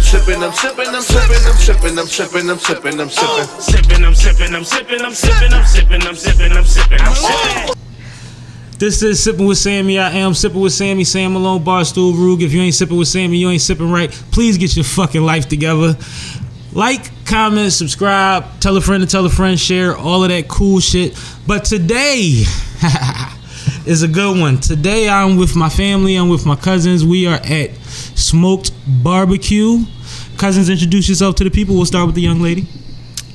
sipping, I'm sipping, I'm sipping, I'm sipping, I'm sipping, I'm sipping, I'm sipping. Sipping, I'm sipping, I'm sipping, I'm sipping, I'm sipping, I'm sipping, I'm sipping, I'm sipping. This is Sippin' with Sammie. I am Sippin' with Sammie, Sam Malone, Barstool, Rug. If you ain't sipping with Sammie, you ain't sipping right. Please get your fucking life together. Like, comment, subscribe, tell a friend, share, all of that cool shit. But today is a good one. Today I'm with my family, I'm with my cousins. We are at Smok'd BBQ. Cousins, introduce yourself to the people. We'll start with the young lady.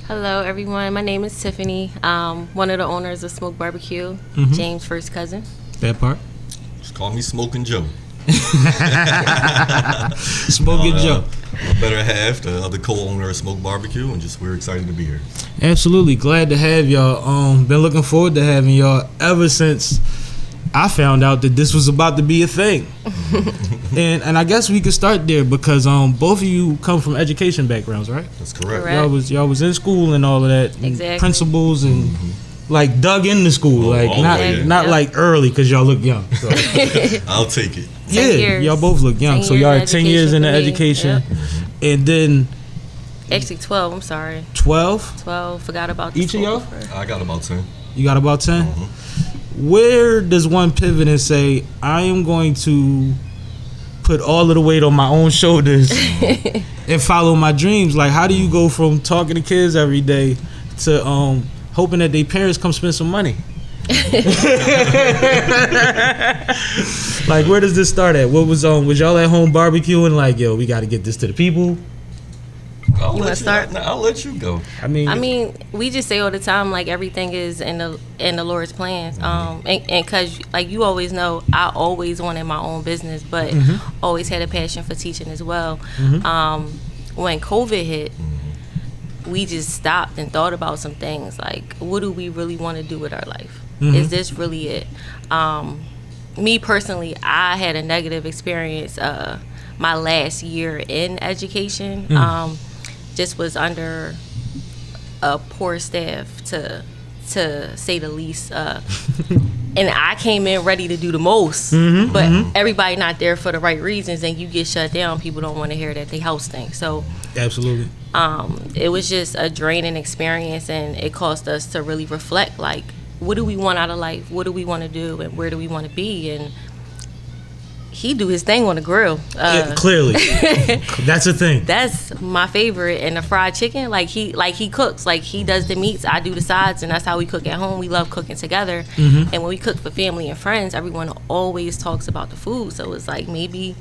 Hello, everyone. My name is Tiffany. One of the owners of Smok'd BBQ. James' first cousin. That part. Just call me Smoking Joe. Smoking Joe. My better half, the other co-owner of Smok'd BBQ, and just we're excited to be here. Absolutely. Glad to have y'all. Been looking forward to having y'all ever since I found out that this was about to be a thing. and I guess we could start there because both of you come from education backgrounds, right? That's correct. Y'all was in school and all of that. Exactly. Principals and like dug into school, not like early because y'all look young. So. I'll take it. 10 years. Y'all both look young. So y'all are 10 years in the education. Yep. And then Actually 12, I'm sorry. 12? 12, forgot about the Each of y'all? I got about 10. You got about 10? Where does one pivot and say, I am going to put all of the weight on my own shoulders and follow my dreams? Like, how do you go from talking to kids every day to hoping that their parents come spend some money? Like, where does this start at? What was y'all at home barbecuing like, yo, we got to get this to the people? You want to start? I'll let you go. I mean, we just say all the time, like, everything is in the Lord's plans. And because, like, you always know, I always wanted my own business, but always had a passion for teaching as well. When COVID hit, we just stopped and thought about some things, like, what do we really want to do with our life? Is this really it? Me personally, I had a negative experience my last year in education. Just was under a poor staff, to say the least. And I came in ready to do the most, but everybody not there for the right reasons, and you get shut down. People don't want to hear that they house things. So absolutely, it was just a draining experience, and it caused us to really reflect, like, what do we want out of life? What do we want to do, and where do we want to be? And he do his thing on the grill. Clearly, that's a thing. That's my favorite. And the fried chicken, like he cooks. Like, he does the meats, I do the sides, and that's how we cook at home. We love cooking together. And when we cook for family and friends, everyone always talks about the food. So it's like, maybe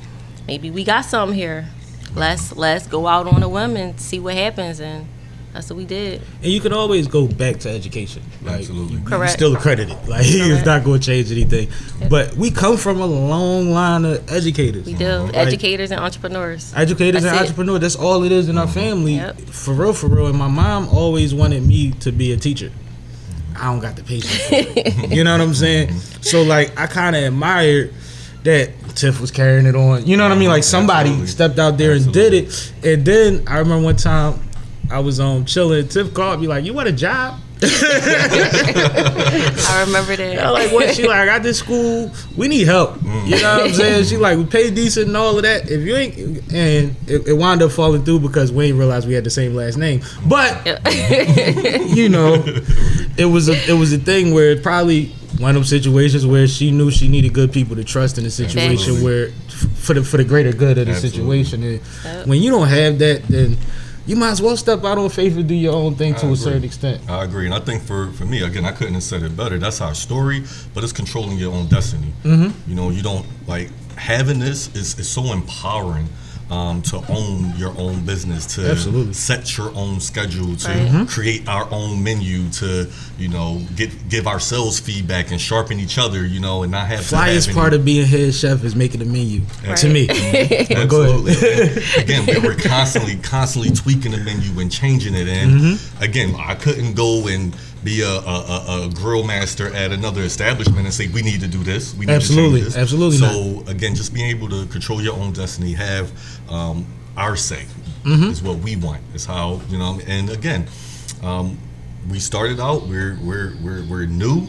we got something here. Let's go out on a whim and see what happens. And that's what we did. And you can always go back to education. Like, absolutely. You're Correct. still accredited. Like, it's not going to change anything. But we come from a long line of educators. We do. Like, educators and entrepreneurs. Educators and entrepreneurs. That's all it is in our family. Yep. For real. And my mom always wanted me to be a teacher. I don't got the patience for it. You know what I'm saying? So, like, I kind of admired that Tiff was carrying it on. You know what I mean? Like, somebody stepped out there and did it. And then I remember one time I was chilling. Tiff called me like, "You want a job?" I remember that. I like, what? She like, "I got this school. We need help." You know what I'm saying? She like, "We pay decent and all of that. If you ain't," and it wound up falling through because we didn't realize we had the same last name. But you know, it was a thing where it probably one of them situations where she knew she needed good people to trust in a situation where for the greater good of the situation. And when you don't have that, then you might as well step out on faith and do your own thing to a certain extent. I agree. And I think for me, again, I couldn't have said it better. That's our story, but it's controlling your own destiny. You know, you don't, like, having this is so empowering to own your own business, to set your own schedule, to create our own menu, to, you know, give ourselves feedback and sharpen each other, you know, and not have flyest part of being head chef is making a menu to me. Absolutely. Again, we're constantly tweaking the menu and changing it. And again, I couldn't go and be a grill master at another establishment and say, we need to do this, we need to change this. Absolutely. So again, just being able to control your own destiny, have our say is what we want. Is how, you know. And again, we started out, we're new,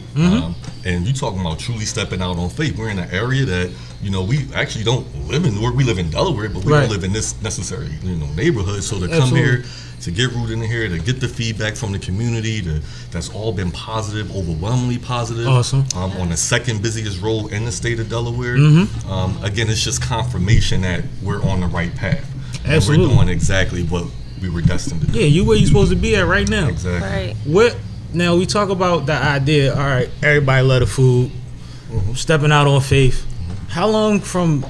And you talking about truly stepping out on faith. We're in an area that, you know, we actually don't live in Newark. We live in Delaware, but we don't live in this necessary, you know, neighborhood. So to come here, to get rooted in here, to get the feedback from the community, that's all been positive, overwhelmingly positive. Awesome. On the second busiest road in the state of Delaware. Again, it's just confirmation that we're on the right path. Absolutely. And we're doing exactly what we were destined to do. Yeah, you where you supposed to be at right now. Exactly. Right. What now? We talk about the idea. All right, everybody love the food, stepping out on faith. How long from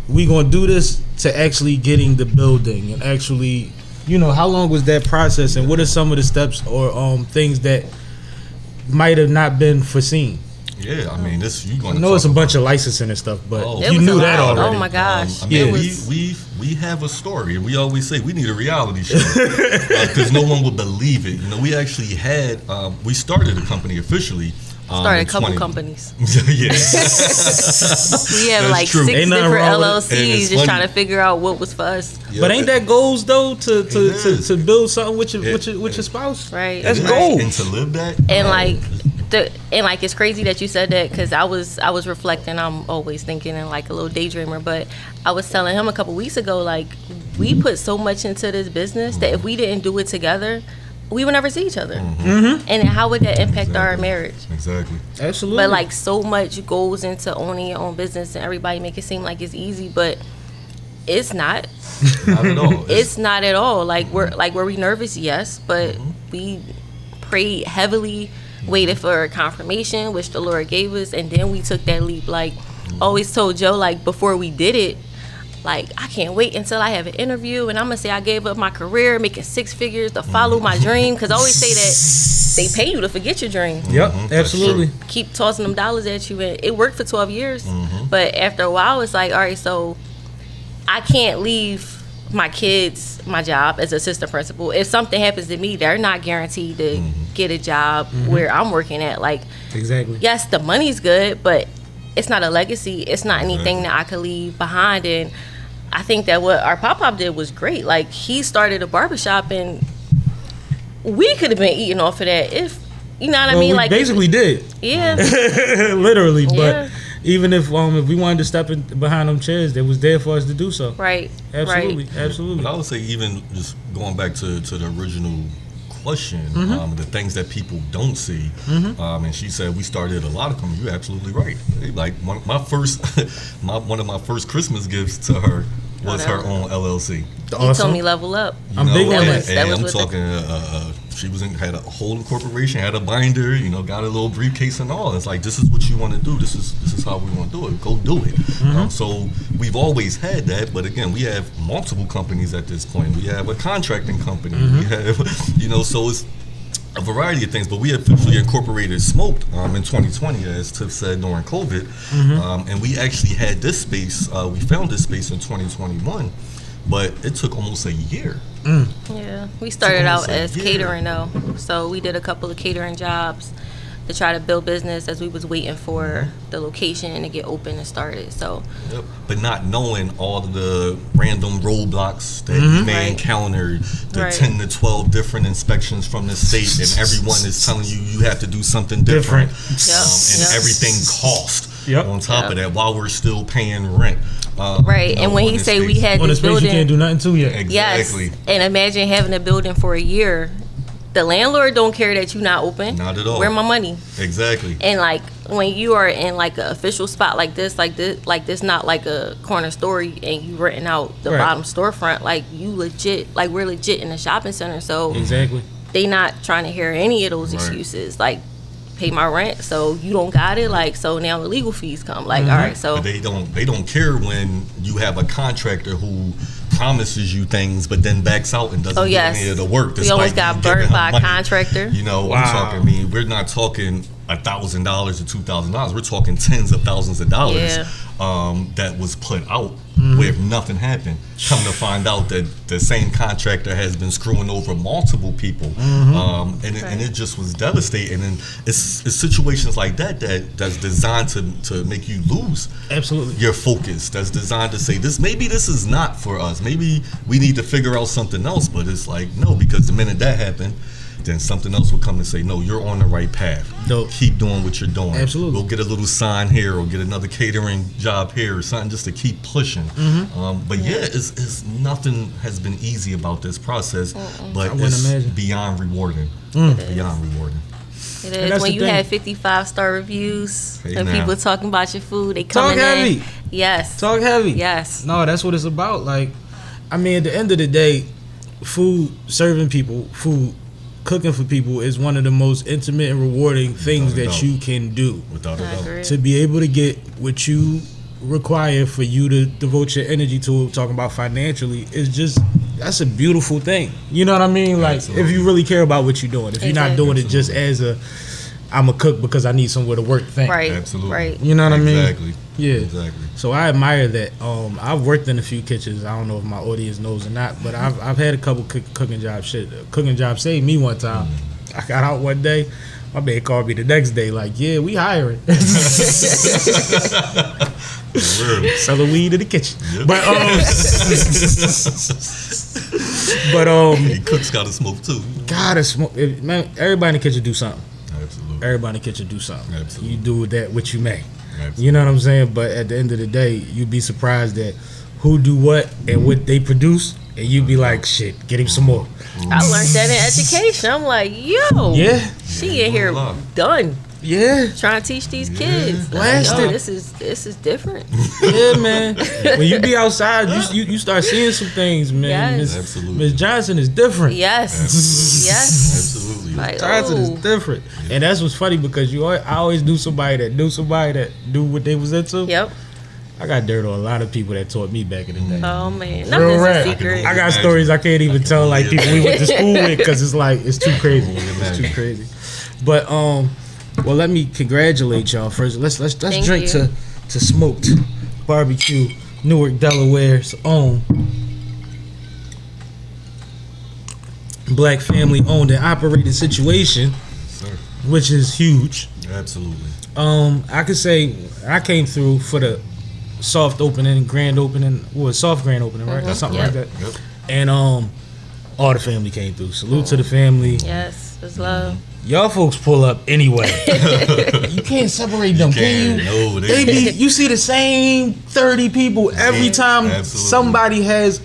we gonna do this to actually getting the building and actually, you know, how long was that process, and what are some of the steps or things that might have not been foreseen? Yeah, I mean, this you going I to know it's a bunch of licensing and stuff, but Oh. you knew that already. Oh my gosh. I mean, It was- we have a story, and we always say we need a reality show because no one would believe it. You know, we actually had we started a company officially. Started a in couple 20 companies. Yes. We have That's like true. 6 Ain't nothing different wrong with it. And LLCs it's just funny. trying to figure out what was for us. But ain't that goals though is. to build something with your It- with your spouse? Right. That's It is. goals. And to live that, And like it's crazy that you said that, because I was reflecting. I'm always thinking and like a little daydreamer, but I was telling him a couple weeks ago, like, we put so much into this business that if we didn't do it together, we would never see each other. And then how would that impact our marriage? exactly. Absolutely. But like, so much goes into owning your own business, and everybody make it seem like it's easy, but it's not. Not at all. It's not at all. Like, were we nervous? Yes, but we prayed heavily, waited for confirmation, which the Lord gave us, and then we took that leap. Like, always told Joe, like, before we did it, like, I can't wait until I have an interview and I'm gonna say I gave up my career making 6 figures to follow my dream, because I always say that they pay you to forget your dream. Yep, That's absolutely. true. Keep tossing them dollars at you, and it worked for 12 years. But after a while, it's like, all right, so I can't leave my kids my job as assistant principal. If something happens to me, they're not guaranteed to get a job where I'm working at. Like, Exactly. yes, the money's good, but it's not a legacy. It's not anything that I could leave behind. And I think that what our pop did was great. Like, he started a barbershop, and we could have been eating off of that if, you know what I Well, mean? we Like, basically did. yeah. Literally, Yeah. but even if we wanted to step in behind them chairs, they was there for us to do so. Right. Absolutely, Right. absolutely. But I would say, even just going back to the original question, the things that people don't see, and she said we started a lot of them. You're absolutely right. Like, one of my first Christmas gifts to her was her own LLC. He Awesome. told me level up. You I'm know, big on and, that. That and was I'm with the- talking. She had a whole incorporation, had a binder, you know, got a little briefcase and all. It's like, this is what you want to do. This is how we want to do it. Go do it. So we've always had that, but again, we have multiple companies at this point. We have a contracting company. We have, you know, so it's a variety of things. But we officially incorporated Smok'd in 2020, as Tiff said, during COVID, and we actually had this space. We found this space in 2021. But it took almost a year. Yeah, we started out almost a as year. catering though, so we did a couple of catering jobs to try to build business as we was waiting for the location to get open and started. So Yep. But not knowing all of the random roadblocks that you may Right. encounter, the Right. 10 to 12 different inspections from the state, and everyone is telling you have to do something different. Different. Yep. And Yep. everything cost Yep. on top of Yep. that, while we're still paying rent. right, You know, and when on he this say we space. had On the this space you can't building, do nothing to yet. Exactly. yes, and imagine having a building for a year. The landlord don't care that you not open. Not at all. Where my money? Exactly. And like, when you are in like an official spot like this, not like a corner store and you renting out the Right. bottom storefront, like, you legit, like, we're legit in a shopping center. So Exactly. they not trying to hear any of those Right. excuses. Like, pay my rent, so you don't got it. Like, so now the legal fees come. Like, all right, so But they don't care when you have a contractor who promises you things but then backs out and doesn't Oh, do yes. any of the work. We almost despite got you burnt giving by him a money. contractor. You know, Wow. I'm talking. I mean, we're not talking $1,000 or $2,000. We're talking tens of thousands of dollars. Yeah. That was put out where nothing happened. Come to find out that the same contractor has been screwing over multiple people, and it just was devastating. And it's situations like that's designed to make you lose Absolutely. your focus. That's designed to say maybe this is not for us. Maybe we need to figure out something else. But it's like, no, because the minute that happened, then something else will come and say, no, you're on the right path. Dope. Keep doing what you're doing. Absolutely. We'll get a little sign here or get another catering job here or something just to keep pushing. But it's nothing has been easy about this process, but it's beyond rewarding. Beyond rewarding. It is. When you have 55-star reviews and people talking about your food, they coming Talk heavy. Yes. Talk heavy. Yes. No, that's what it's about. Like, I mean, at the end of the day, food, serving people, food, cooking for people is one of the most intimate and rewarding things that you can do. Without a doubt. To be able to get what you require for you to devote your energy to, talking about financially, is just, that's a beautiful thing. You know what I mean? Like, if you really care about what you're doing. If you're not doing it just as a, I'm a cook because I need somewhere to work thing. Right. Absolutely. Right. You know what I mean? Exactly. Yeah. Exactly. So I admire that. I've worked in a few kitchens. I don't know if my audience knows or not, but I've had a couple cooking jobs. Cooking job saved me one time. I got out one day. My man called me the next day like, yeah, we hiring. Selling weed in the kitchen. Yep. But He cooks gotta smoke too. gotta smoke. Man, everybody in the kitchen do something. Absolutely. Everybody in the kitchen do something. Absolutely. You do with that what you may. Absolutely. You know what I'm saying? But at the end of the day, you'd be surprised at who do what and what they produce, and you'd be like, shit, get him some more. I learned that in education. I'm like, yo, Yeah, she in here done yeah, trying to teach these kids. Like, Blasted. yo, this is different. yeah, man. When you be outside, you start seeing some things, man. Yes. Absolutely. Miss Johnson is different. Yes, Absolutely. yes. Absolutely. Like, Johnson is different, and that's what's funny because I always knew somebody that knew what they was into. Yep. I got dirt on a lot of people that taught me back in the day. Oh man, Real nothing's rap. a secret. I got stories I can't even tell like people we went to school with because it's like it's too crazy. It's too crazy. But well, let me congratulate y'all first. Let's Thank drink you. to Smok'd BBQ, Newark, Delaware's own black family owned and operated situation, Sir. which is huge. Absolutely. I could say I came through for the soft opening, grand opening, soft grand opening, right? Or something like that. Yep. And all the family came through. Salute to the family. Yes, it's love. Y'all folks pull up anyway. You can't separate them, can you? No, They be, you see the same 30 people every time Absolutely. somebody has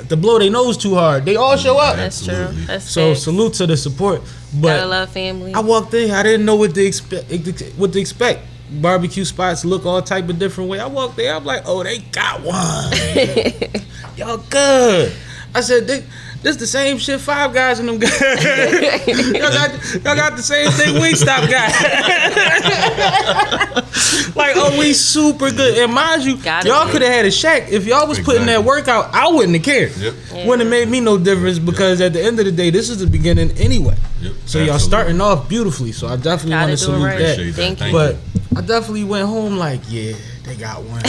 to blow their nose too hard. They all show up. That's Absolutely. true. That's So facts. salute to the support. Gotta But love family. I walked in, I didn't know what to expect. Barbecue spots look all type of different way. I walked there, I'm like, oh, they got one. Y'all good. I said, this the same shit Five Guys and them guys. y'all got the same thing Wingstop got. Like, oh, we super good. And mind you, Gotta y'all be. could have had a shack. If y'all was putting that work out, I wouldn't have cared. Yep. Wouldn't have made me no difference because at the end of the day, this is the beginning anyway. Yep. So y'all starting off beautifully. So I definitely want Gotta to do it salute right. that. Appreciate Thank that. you. But I definitely went home like, yeah, they got one.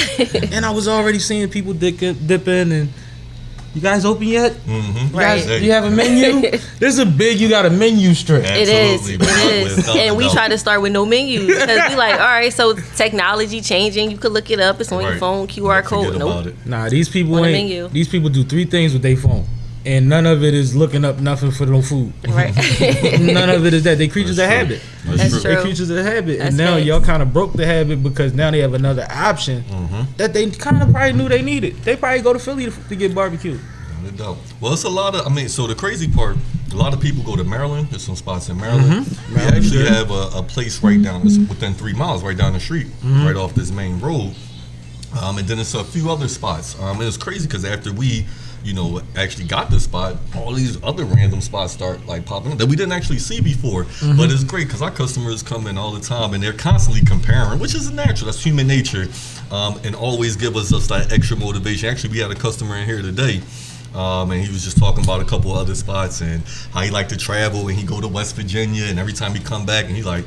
And I was already seeing people dip in and you guys open yet? Mm-hmm. You guys, Right. do you have a menu? This is a big, you got a menu strip. It is. Absolutely. It is. Without And a we doubt. try to start with no menus because we like, all right, so technology changing. You could look it up. It's on your Right. phone, QR Don't forget code. about Nope. it. Nah, these people On a ain't. menu. These people do 3 things with their phone. And none of it is looking up nothing for no food. Right. None of it is that. They creatures of That's habit. true. That's true. true. They creatures of habit. That's And now facts. y'all kind of broke the habit because now they have another option that they kind of probably knew they needed. They probably go to Philly to get barbecue. No doubt. Well, it's a lot of. So the crazy part, a lot of people go to Maryland. There's some spots in Maryland. We Maryland's actually good. have a place right down this, within 3 miles, right down the street, right off this main road. And then there's a few other spots. And it's crazy because after we, actually got the spot, all these other random spots start like popping up that we didn't actually see before. But it's great because our customers come in all the time and they're constantly comparing, which is natural. That's human nature, and always give us just that extra motivation. Actually, we had a customer in here today. And he was just talking about a couple of other spots and how he liked to travel and he go to West Virginia and every time he come back and he like,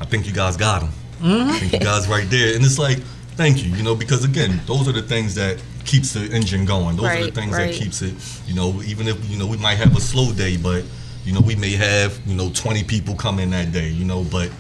I think you guys got him. I think you guys right there. And it's like, thank you, because again, those are the things that keeps the engine going. Those are the Right, things right. that keeps it, even if, we might have a slow day, but, we may have, 20 people come in that day, but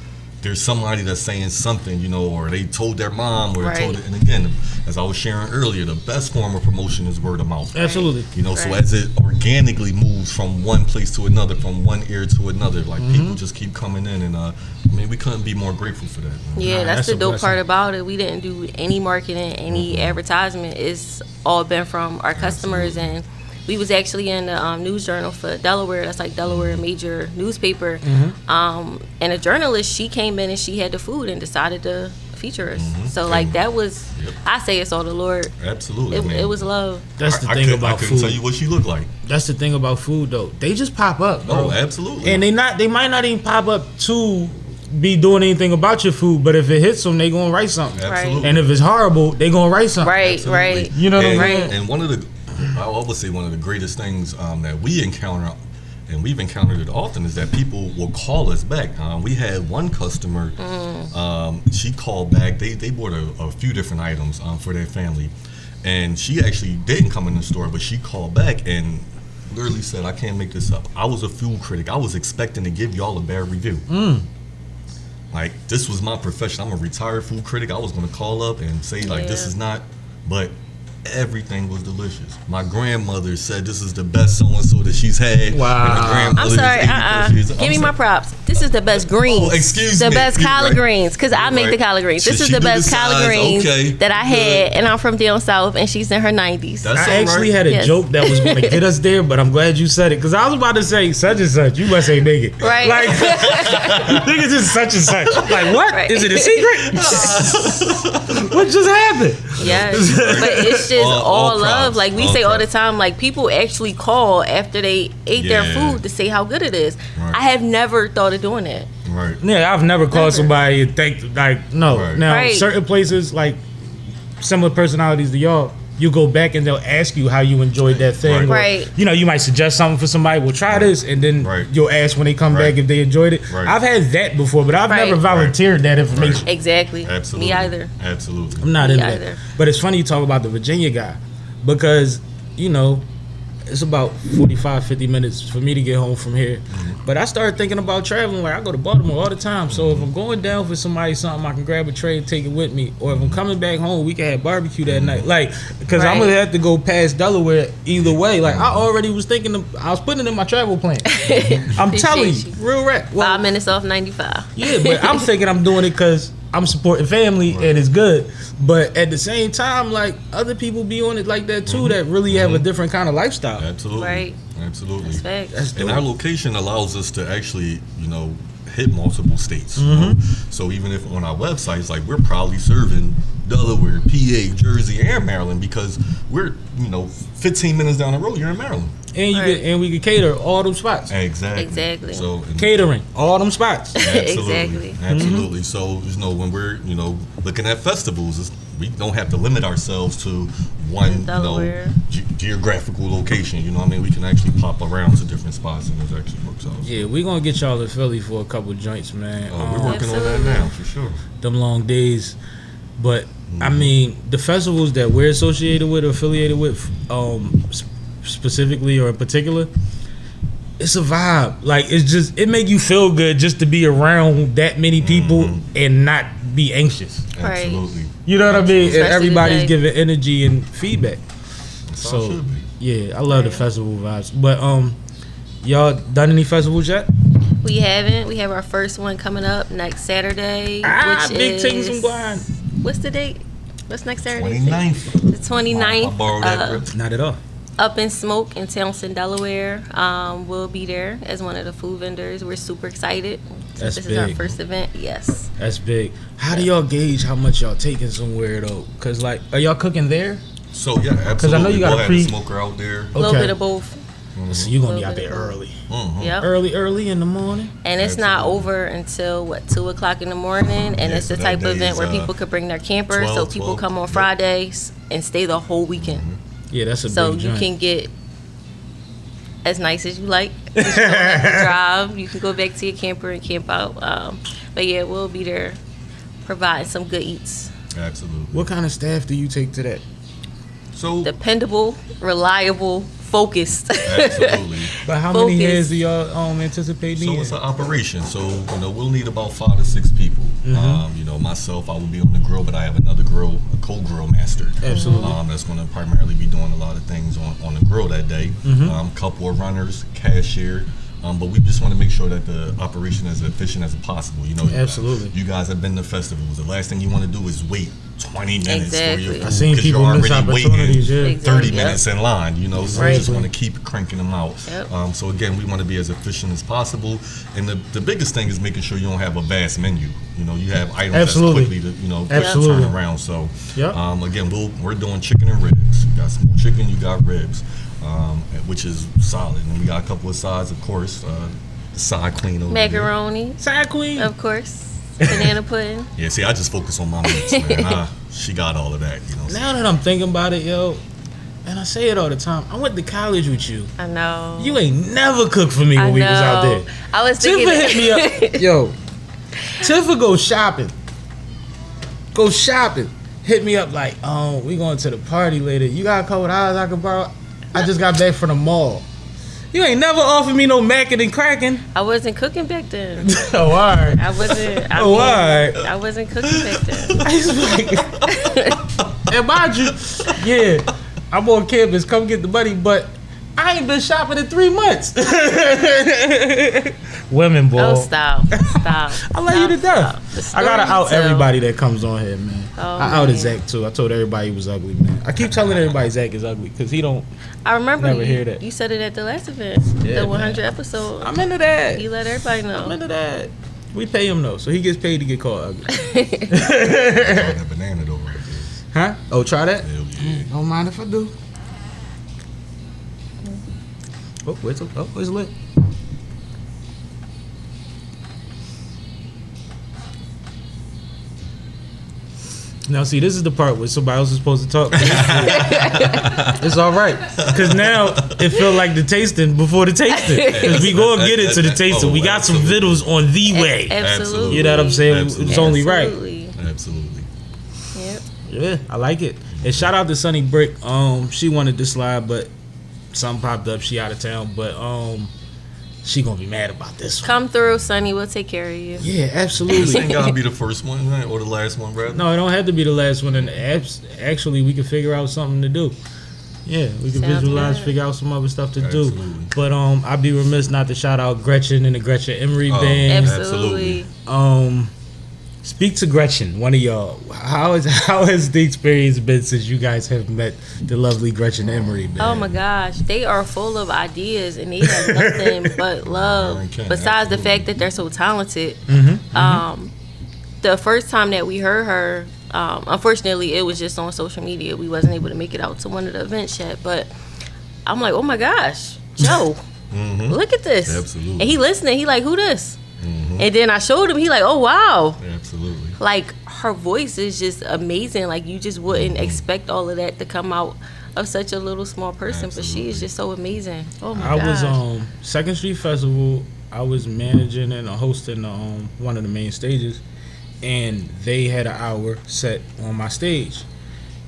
there's somebody that's saying something, you know, or they told their mom, or they told Right. it. And again, as I was sharing earlier, the best form of promotion is word of mouth. Absolutely. You know, so Right. as it organically moves from one place to another, from one ear to another, like people just keep coming in, and I mean, we couldn't be more grateful for that. Man. Yeah, Nah, that's that's the a dope blessing. part about it. We didn't do any marketing, any advertisement. It's all been from our customers, and we was actually in the news journal for Delaware. That's like Delaware major newspaper. And a journalist, she came in and she had the food and decided to feature us. So like that was, I say it's all the Lord. Absolutely, It, man. it was love. That's the I thing couldn't- about I couldn't tell food. you what she looked like. That's the thing about food, though. They just pop up, bro. Oh, absolutely. And they might not even pop up to be doing anything about your food, but if it hits them, they gonna write something. Absolutely. And if it's horrible, they gonna write something. Right, Absolutely. right. You know what I'm and, saying? And one of the, I always say one of the greatest things that we encounter, and we've encountered it often, is that people will call us back. We had one customer, she called back. They bought a few different items for their family, and she actually didn't come in the store, but she called back and literally said, "I can't make this up. I was a food critic. I was expecting to give y'all a bad review." Like, this was my profession. I'm a retired food critic. I was going to call up and say, like, this Yeah. is not, but everything was delicious. My grandmother said this is the best so-and-so that she's had. Wow. And the grandmother I'm sorry. is 80+. Give me I'm my sorry. props. This is the best greens. Oh, excuse the me. best You're collard right. greens, because I You're make the right. collard greens. This She is the do best the collard size. greens Okay. that I had, and I'm from down south, and she's in her 90s. That's I all actually right. had a Yes. joke that was going to get us there, but I'm glad you said it, because I was about to say such and such. You must say nigga. Right. Like, niggas is such and such. Like, what? Right. Is it a secret? What just happened? Yes, but it's just All all props. love. Like we All say all the props. time, like people actually call after they ate their Yeah. food to say how good it is. Right. I have never thought of doing that. Right. Yeah, I've never called Never. somebody and think, like, no. Right. Now, Right. certain places, like, similar personalities to y'all, you go back and they'll ask you how you enjoyed that thing. Right. Or, Right. you know, you might suggest something for somebody. Well, try this, and then Right. you'll ask when they come Right. back if they enjoyed it. Right. I've had that before, but I've Right. never volunteered that information. Exactly. Absolutely. Me either. Absolutely. I'm not Me into either. that. But it's funny you talk about the Virginia guy, because, you know, it's about 45, 50 minutes for me to get home from here. But I started thinking about traveling. Like, I go to Baltimore all the time. So if I'm going down for somebody something, I can grab a tray and take it with me. Or if I'm coming back home, we can have barbecue that night. Like, because I'm Right. going to have to go past Delaware either way. Like, I already was thinking, I was putting it in my travel plan. I'm telling you, Appreciate you. real rap. Well, 5 minutes off 95. yeah, but I'm thinking I'm doing it because I'm supporting family and it's good. But at the same time, like, other people be on it like that too, that really have a different kind of lifestyle. Absolutely. Right. Absolutely. That's facts. That's And dope. our location allows us to actually, you know, hit multiple states. You know? So even if on our websites, like, we're probably serving Delaware, PA, Jersey, and Maryland, because we're, you know, 15 minutes down the road, you're in Maryland. And Right. we can cater all them spots. Exactly. Exactly. So and- Catering, all them spots. Absolutely. Exactly. Absolutely. So, you know, when we're, you know, looking at festivals, we don't have to limit ourselves to one, you know, Delaware. geographical location. You know what I mean? We can actually pop around to different spots, and it actually works out. Yeah, we gonna get y'all to Philly for a couple joints, man. We're working on that now, for sure. Them long days. But I mean, the festivals that we're associated with or affiliated with, specifically or in particular, it's a vibe. Like, it's just, it make you feel good just to be around that many people and not be anxious. Right. Absolutely. You know what I mean? And Especially everybody's today. giving energy and feedback. That's how it So should be. yeah, I love the festival vibes. But y'all done any festivals yet? We haven't. We have our first one coming up next Saturday. Which Big is, things and blind. What's the date? What's next Saturday? 29th. The 29th. I borrowed that grip. Not at all. Up in Smoke in Townsend, Delaware. We'll be there as one of the food vendors. We're super excited. That's This is our big. first event. Yes. That's big. How do y'all gauge how much y'all taking somewhere though? Cause like, are y'all cooking there? So, yeah, absolutely. I know you got we'll a have pre- the smoker out there. A little bit of both. So you gonna be Little out bit there of early, Yep. early in the morning. And it's not Absolutely. over until 2:00 in the morning. And Yeah, it's the so that type of day event is, where people could bring their camper. 12, So people 12. come on Yep. Fridays and stay the whole weekend. Yeah, that's a So big you joint. can get as nice as you like. You don't have to drive. You can go back to your camper and camp out. But yeah, we'll be there providing some good eats. Absolutely. What kind of staff do you take to that? So, Dependable, reliable, focused. Absolutely. But how many Focus. heads do y'all anticipate So needing? it's an operation. So we'll need about 5 to 6 people. Myself, I will be on the grill, but I have another grill, a co-grill master. Absolutely. That's going to primarily be doing a lot of things on the grill that day. Couple of runners, cashier. But we just want to make sure that the operation is as efficient as possible. Absolutely. You guys have been to festivals. The last thing you want to do is wait 20 minutes for your Exactly. food. I seen 'cause people you're miss already opportunities. Yeah. waiting 30 Exactly. minutes in line, so Right. we just want to keep cranking them out. Yep. So again, we want to be as efficient as possible. And the biggest thing is making sure you don't have a vast menu. You have items Absolutely. that's quickly to, Absolutely. turn around. So Yep. again, we're doing chicken and ribs. You got smoked chicken, you got ribs, which is solid. And we got a couple of sides, of course. The side queen over there. Macaroni, Side queen. of course. Banana pudding. Yeah, see, I just focus on my meats, man. She got all of that, Now that I'm thinking about it, yo, and I say it all the time, I went to college with you. I know. You ain't never cooked for me when I we was out know. there. I was thinking. Tifa hit me up. Yo, Tifa go shopping. Hit me up like, we going to the party later. You got a couple hours I can borrow? I just got back from the mall. You ain't never offered me no mackin' and cracking. I wasn't cooking back then. Oh, all right. I wasn't. Oh, all right. I wasn't cooking back then. I was like, and mind you, yeah, I'm on campus. Come get the money, but I ain't been shopping in 3 months. Women, boy. Oh, stop. I love you to death. I gotta out everybody that comes on here, man. Oh, I outed man. Zach too. I told everybody he was ugly, man. I keep telling everybody Zach is ugly because he don't. I remember Never you, hear that. you said it at the last event, Yeah, the 100 man. episode. I'm into that. You let everybody know. I'm into that. We pay him though, so he gets paid to get called ugly. that banana though right there. Huh? Oh, try that. Hell yeah. Don't mind if I do. Oh, it's lit. Now, see, this is the part where somebody else is supposed to talk. It's all right. Because now it felt like the tasting before the tasting. Because we going to get it to the tasting. We got some vittles on the way. Absolutely. You know what I'm saying? Absolutely. It's only right. Absolutely. Absolutely. Yep. Yeah, I like it. And shout out to Sunny Brick. She wanted to slide, but something popped up. She out of town, but she gonna be mad about this one. Come through, Sonny. We'll take care of you. Yeah, This absolutely. ain't gotta be the first one, right? Or the last one, rather. No, it don't have to be the last one. And actually, we can figure out something to do. Yeah, we can Sounds visualize, good. figure out some other stuff to Absolutely. do. But I'd be remiss not to shout out Gretchen and the Gretchen Emery band. Absolutely. Speak to Gretchen, one of y'all. How has the experience been since you guys have met the lovely Gretchen Emery band? Oh my gosh, they are full of ideas and they have nothing but love. Okay, Besides the absolutely. fact that they're so talented. The first time that we heard her, unfortunately, it was just on social media. We wasn't able to make it out to one of the events yet. But I'm like, oh my gosh, Joe, look at this. Absolutely. And he listening. He like, who this? And then I showed him. He like, oh wow. Absolutely. Like her voice is just amazing. Like you just wouldn't expect all of that to come out of such a little small person, but she is just so amazing. Oh my I gosh. was Second Street Festival. I was managing and hosting one of the main stages, and they had an hour set on my stage,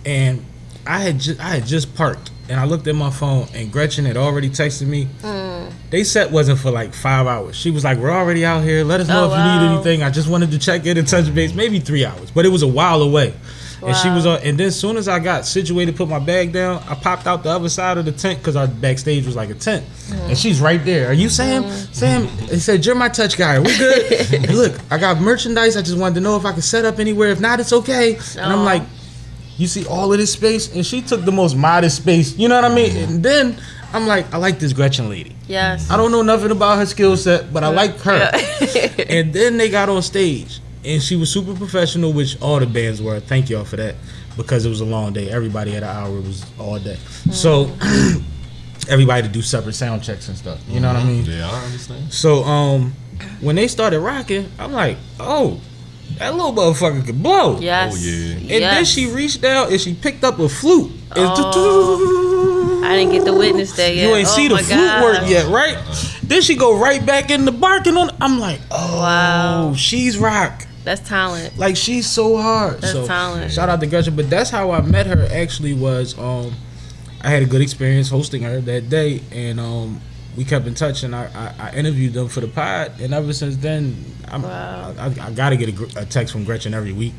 and I had just parked, and I looked at my phone, and Gretchen had already texted me. They set wasn't for like 5 hours. She was like, "We're already out here. Let us know Oh, if you need wow. anything." I just wanted to check in and touch base. Maybe 3 hours, but it was a while away. And she was Wow. and then as soon as I got situated, put my bag down, I popped out the other side of the tent because our backstage was like a tent. And she's right there. Are you Sam? Sam, they said, "You're my touch guy. Are we good?" And look, I got merchandise. I just wanted to know if I could set up anywhere. If not, it's okay. And I'm Aw. like, you see all of this space? And she took the most modest space. You know what I mean? And then I'm like, I like this Gretchen lady. Yes. I don't know nothing about her skill set, but I like her. Yeah. And then they got on stage, and she was super professional, which all the bands were. Thank y'all for that, because it was a long day. Everybody had an hour. It was all day. So everybody to do separate sound checks and stuff. You know what I mean? Yeah, I understand. So when they started rocking, I'm like, oh, that little motherfucker could blow. Yes. Oh, yeah. And then Yes. she reached out and she picked up a flute. I didn't get to witness that yet. You ain't Oh see the my flute gosh. work yet, right? Then she go right back in the barking on. I'm like, oh, Wow. she's rock. That's talent. Like, she's so hard. That's so talent. shout out to Gretchen. But that's how I met her. Actually, was I had a good experience hosting her that day, and we kept in touch, and I interviewed them for the pod, and ever since then, I got to get a text from Gretchen every week,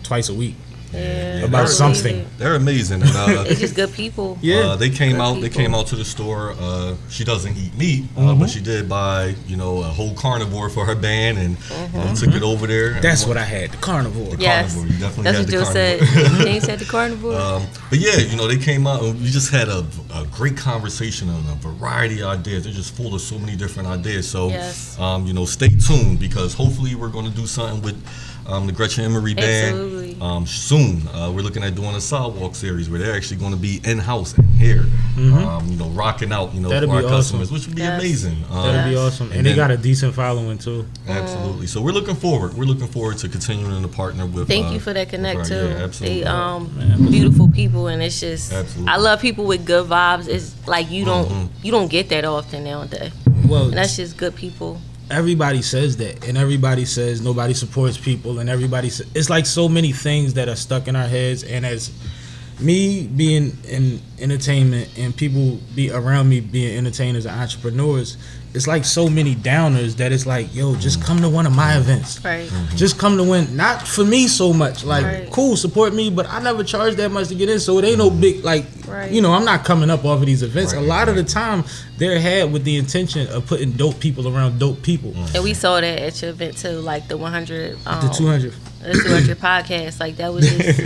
twice a week. Yeah, about something. They're amazing. And, it's just good people. Yeah, they came out. People. They came out to the store. She doesn't eat meat, but she did buy, a whole carnivore for her band, and took it over there. That's what I had. The carnivore. Yes, carnivore. You definitely that's had what the Joe carnivore. said. James said the carnivore. But yeah, they came out and we just had a great conversation on a variety of ideas. They're just full of so many different ideas. So, Yes. Stay tuned, because hopefully we're going to do something with the Gretchen Emery band. Absolutely. Soon. We're looking at doing a sidewalk series where they're actually going to be in-house and here, rocking out, That'd for our be customers, awesome. which would be Yes. amazing. That'd be awesome. And they got a decent following too. Absolutely. So we're looking forward. We're looking forward to continuing to partner with. Thank you for that connect with too. her. Yeah, absolutely. They beautiful people, and it's just Absolutely. I love people with good vibes. It's like you don't get that often nowadays. Well, And that's just good people. everybody says that, and everybody says nobody supports people, and everybody says, it's like so many things that are stuck in our heads. And as me being in entertainment and people be around me being entertainers and entrepreneurs, it's like so many downers that it's like, yo, just come to one of my events. Right. Just come to one, not for me so much, like Right. cool, support me, but I never charge that much to get in, so it ain't no big, like, Right. I'm not coming up off of these events. Right, A lot of the time they're had with the intention of putting dope people around dope people. And we saw that at your event too, like the 100, The 200. the 200 podcast. Like that was just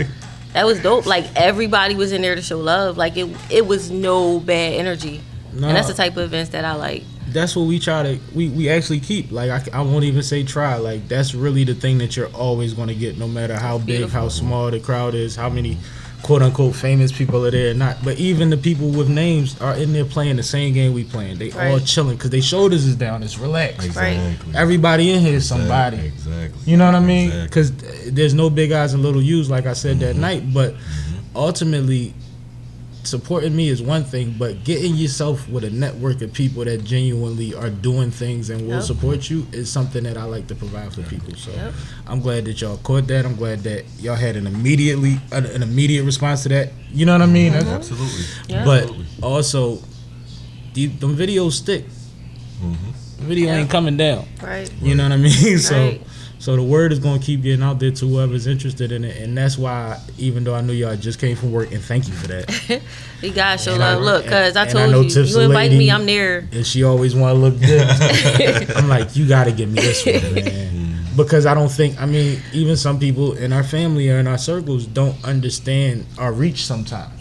that was dope. Like everybody was in there to show love. Like it was no bad energy. No. And that's the type of events that I like. That's what we try to we actually keep. Like I won't even say try. Like that's really the thing that you're always going to get, no matter how big, Beautiful. how small the crowd is, how many quote unquote famous people are there or not. But even the people with names are in there playing the same game we playing. They all Right. chilling because their shoulders is down. It's relaxed. Exactly. Everybody in here is somebody. Exactly. You know what I mean? Exactly. Because there's no big eyes and little U's, like I said that night. But ultimately, supporting me is one thing, but getting yourself with a network of people that genuinely are doing things and will Yep. support you is something that I like to provide for people. So Yep. I'm glad that y'all caught that. I'm glad that y'all had an immediate response to that. You know what I mean? That's- Absolutely. Yeah. But also, them videos stick. The video Yeah. ain't coming down. Right. You know what I mean? So Right. so the word is gonna keep getting out there to whoever's interested in it, and that's why, even though I knew y'all just came from work, and thank you for that. You gotta show And love. I- Look, cause I and I told know you, Tips you the invite lady. me, I'm there. And she always want to look good. I'm like, you got to give me this one, man. Because I don't think, even some people in our family or in our circles don't understand our reach sometimes.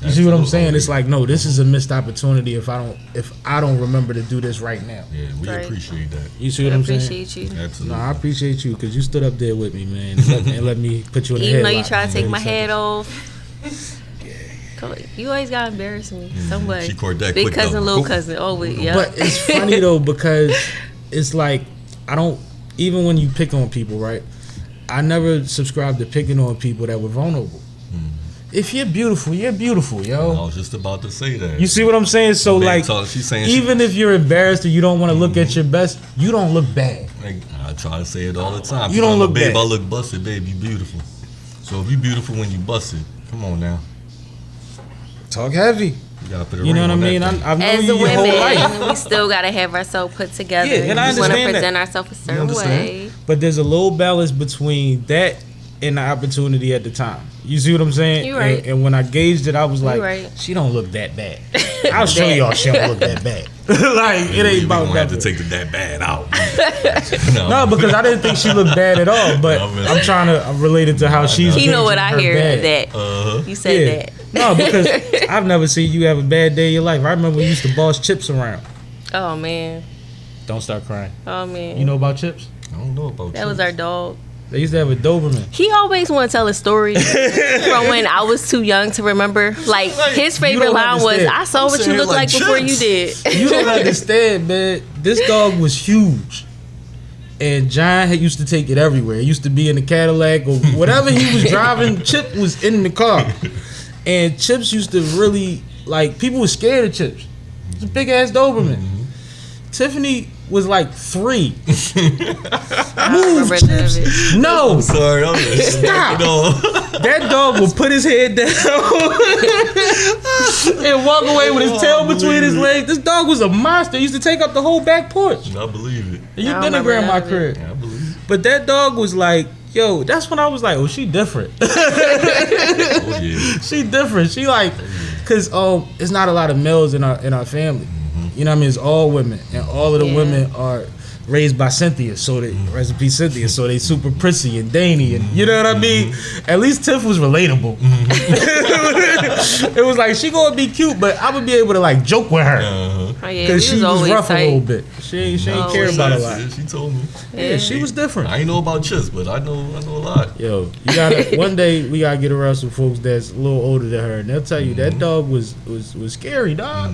You see what I'm saying? It's like, no, this is a missed opportunity if I don't remember to do this right now. Yeah, we Right. appreciate that. You see I what I'm saying? appreciate you. Absolutely. No, I appreciate you because you stood up there with me, man, and let me put you in the headlock. Even though you try to take in my 30 head seconds. off. Come on, you always gotta embarrass me some way. She caught that Big quick, cousin, though. little Oh. cousin, always. Yeah. But it's funny though, because it's like I don't, even when you pick on people, right? I never subscribe to picking on people that were vulnerable. If you're beautiful, you're beautiful, I yo. was just about to say that. You see what I'm saying? So Big like, talk. She's saying even if you're embarrassed or you don't want to look at your best, you don't look bad. I try to say it all the time. You don't I'm a look babe, bad. I look busted, babe. You beautiful. So if you beautiful when you busted, come on now. Talk heavy. You gotta put a You know ring what I on that mean? thing. I've known As you a your whole life. women, we still gotta have ourselves put together. Yeah, and I we want to understand that. present ourselves a certain understand? way. But there's a little balance between that and the opportunity at the time. You see what I'm saying? You right. And when I gauged it, I was like, right. she don't look that bad. I'll show y'all she don't look that bad. Like, it ain't we about gonna that. have to take that bad out. No, because I didn't think she looked bad at all. But No, man. I'm trying to relate it to how she's. He know what gauging I her hear. bad. That you said Yeah. that. No, because I've never seen you have a bad day in your life. I remember we used to boss Chips around. Oh man. Don't start crying. Oh man. You know about Chips? I don't know about that you. was our dog. They used to have a Doberman. He always want to tell a story from when I was too young to remember. Like his favorite don't line was, understand. "I saw what you saying looked like like before you Chips. did." You don't understand, man. This dog was huge. And John had used to take it everywhere. It used to be in the Cadillac or whatever he was driving. Chip was in the car. And Chips used to really, like, people were scared of Chips. It's a big ass Doberman. Tiffany was like 3. Move, Chips. No. I'm sorry. Stop. That dog will put his head down and walk away with his tail between his legs. This dog was a monster. He used to take up the whole back porch. I believe it. And you've been to grandma's crib. Yeah, I believe it. But that dog was like, yo, that's when I was like, oh, she different. Oh, yeah. She different. She like, cause it's not a lot of males in our family. You know what I mean? It's all women, and all of the women are raised by Cynthia, so they recipe Cynthia, so they super prissy and dainty, and you know what I mean. At least Tiff was relatable. It was like she gonna be cute, but I would be able to like joke with her because she was rough a little bit. She ain't care about a lot. She told me. Yeah, she was different. I ain't know about Chips, but I know a lot. Yo, you gotta one day we gotta get around some folks that's a little older than her, and they'll tell you that dog was scary, dog.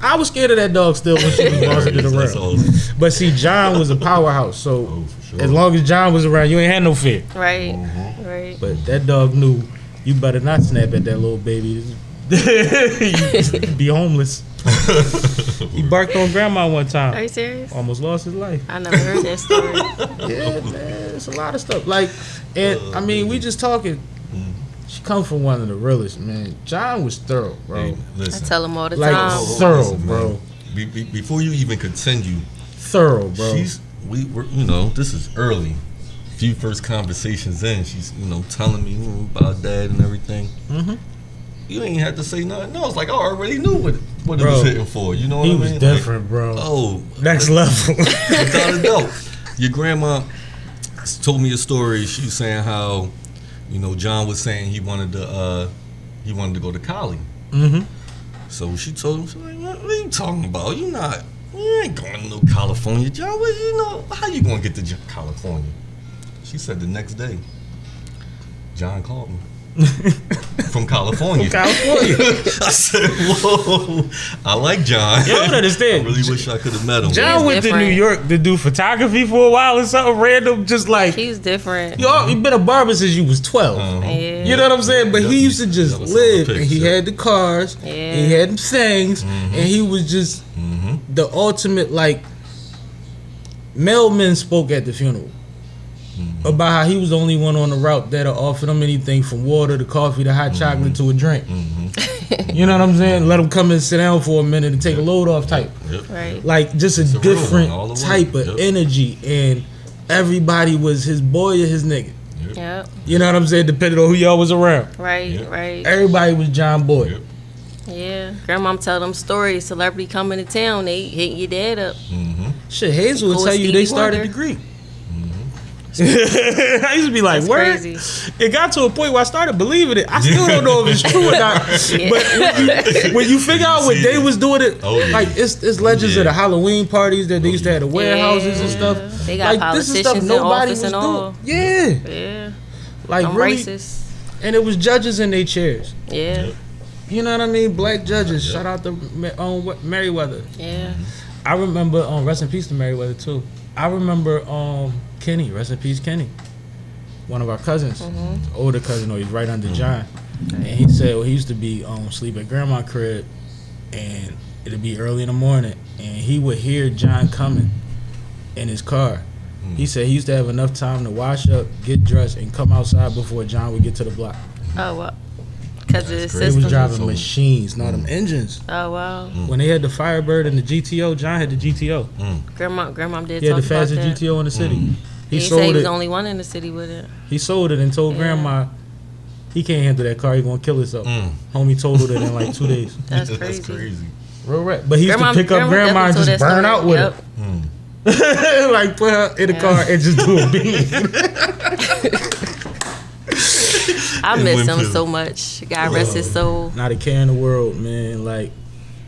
I was scared of that dog still when she was bossing it around. Awesome. But see, John was a powerhouse, so for sure. as long as John was around, you ain't had no fear. Right. Right. But that dog knew you better not snap at that little baby. You'd be homeless. He barked on grandma one time. Are you serious? Almost lost his life. I never heard that story. Yeah, man, it's a lot of stuff. Like, and I mean, we just talking. She come from one of the realest, man. John was thorough, bro. Hey, I listen. tell him all the Like time. thorough, Listen, bro. man. Before you even continue, Thorough, bro. we're this is early. Few first conversations in, she's telling me about dad and everything. You ain't had to say nothing. No, it's like I already knew what it was hitting for. You know what I mean? He was different, bro. Oh, Next level. without a doubt. Your grandma told me a story. She was saying how, John was saying he wanted to go to Cali. So she told him, she's like, what are you talking about? You ain't going to no California, John. How you going to get to California? She said the next day, John called me. From California. From California. I said, whoa, I like John. You don't understand. I really wish I could have met him. John went to New York to do photography for a while or something random, just like. He's different. You been a barber since you was 12. Yeah. You know what I'm saying? But he used to just live, and he had the cars, Yeah. and he had them things, and he was just the ultimate, like, mailman spoke at the funeral. About how he was the only one on the route that'll offer them anything from water to coffee to hot chocolate to a drink. You know what I'm saying? Let them come and sit down for a minute and take a load off type. Right. Like just a different type of energy, and everybody was his boy or his nigga. Yep. You know what I'm saying? Depending on who y'all was around. Right. Right. Everybody was John Boy. Yeah. Grandmom tell them stories. Celebrity coming to town, they hit your dad up. Shit, Hazel will tell you they started the Greek. I used to be like, That's word. crazy. It got to a point where I started believing it. I still don't know if it's true or not. But when you figure out what they was doing it, like it's legends of the Halloween parties that they used to have the warehouses and stuff. They got like this is stuff politicians in nobody office was and all. doing. Yeah. Yeah. Like I'm really, racist. and it was judges in their chairs. Yeah. You know what I mean? Black judges. Shout out to Merriweather. Yeah. I remember rest in peace to Merriweather too. I remember Kenny, rest in peace Kenny, one of our cousins, older cousin, he's right under John, and he said he used to be sleep at grandma's crib, and it'd be early in the morning, and he would hear John coming in his car. He said he used to have enough time to wash up, get dressed, and come outside before John would get to the block. Oh wow. Because of the They system. was driving machines, not them engines. Oh wow. When they had the Firebird and the GTO, John had the GTO. Grandma did He had talk the about fastest that. GTO in the city. He said he was the only one in the city with it. He sold it and told grandma he can't handle that car. He gonna kill himself. Homie totaled it in like 2 days. That's crazy. Real right. But he used to pick up grandma and just burn out with her. Like put her in the car and just do a beat. I miss him so much. God rest his soul. Not a care in the world, man. Like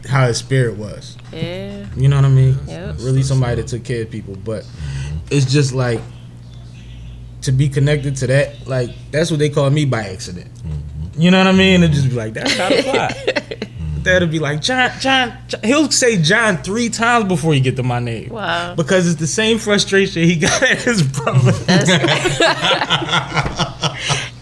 how his spirit was. Yeah. You know what I mean? Yep. Really somebody that took care of people. But it's just like to be connected to that, like that's what they call me by accident. You know what I mean? And just be like, that's how to fly. That'll be like John. He'll say John 3 times before he get to my name. Wow. Because it's the same frustration he got at his brother.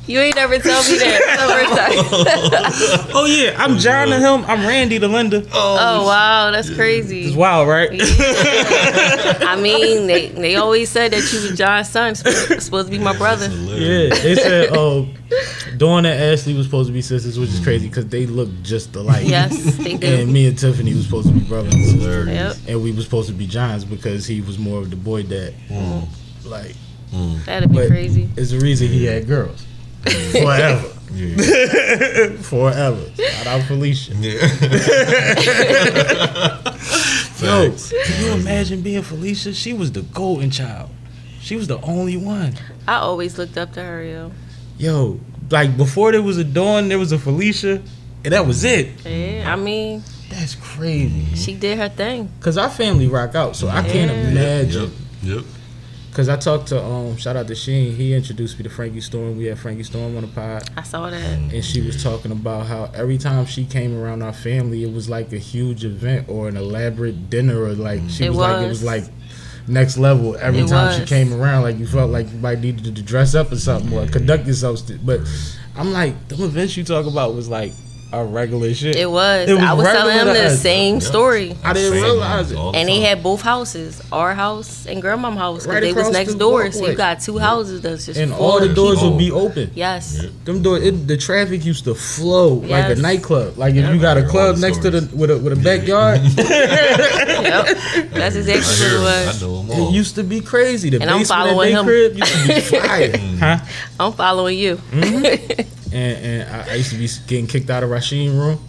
You ain't never tell me that. That's the first time. Oh yeah, I'm John to him. I'm Randy to Linda. Oh wow, that's crazy. It's wild, right? I mean, they always said that you was John's son, supposed to be my brother. Yeah, they said, Dawn and Ashley was supposed to be sisters, which is crazy because they look just alike. Yes, they do. And me and Tiffany was supposed to be brothers. Yep. And we was supposed to be Johns because he was more of the boy dad. Like, That'd be crazy. it's the reason he had girls. Forever. Forever. Shout out Felicia. Yo, can you imagine being Felicia? She was the golden child. She was the only one. I always looked up to her, yo. Yo, like before there was a Dawn, there was a Felicia, and that was it. Yeah, I mean, That's crazy. she did her thing. Cause our family rock out, so I can't imagine. Yep. Cause I talked to shout out to Sheen. He introduced me to Frankie Storm. We had Frankie Storm on the pod, I saw that. and she was talking about how every time she came around our family, it was like a huge event or an elaborate dinner, or like it was like next level every time she came around. Like you felt like you might need to dress up or something or conduct yourself. But I'm like, the events you talk about was like a regular shit. It was. I was telling him the same story. I didn't realize it. And they had both houses, our house and grandmom's house, because Right they was across next the door. So walkway. you got two houses that's just And full all the of doors people. would be open. Yes. Them doors, the traffic used to flow like Yes. a nightclub. Like if you got a club next to the with a backyard, Yep. That's exactly what it was. I know them all. it used to be crazy. The And I'm basement at following their him. crib used to be fire, huh? I'm following you. And I used to be getting kicked out of Rasheem's room.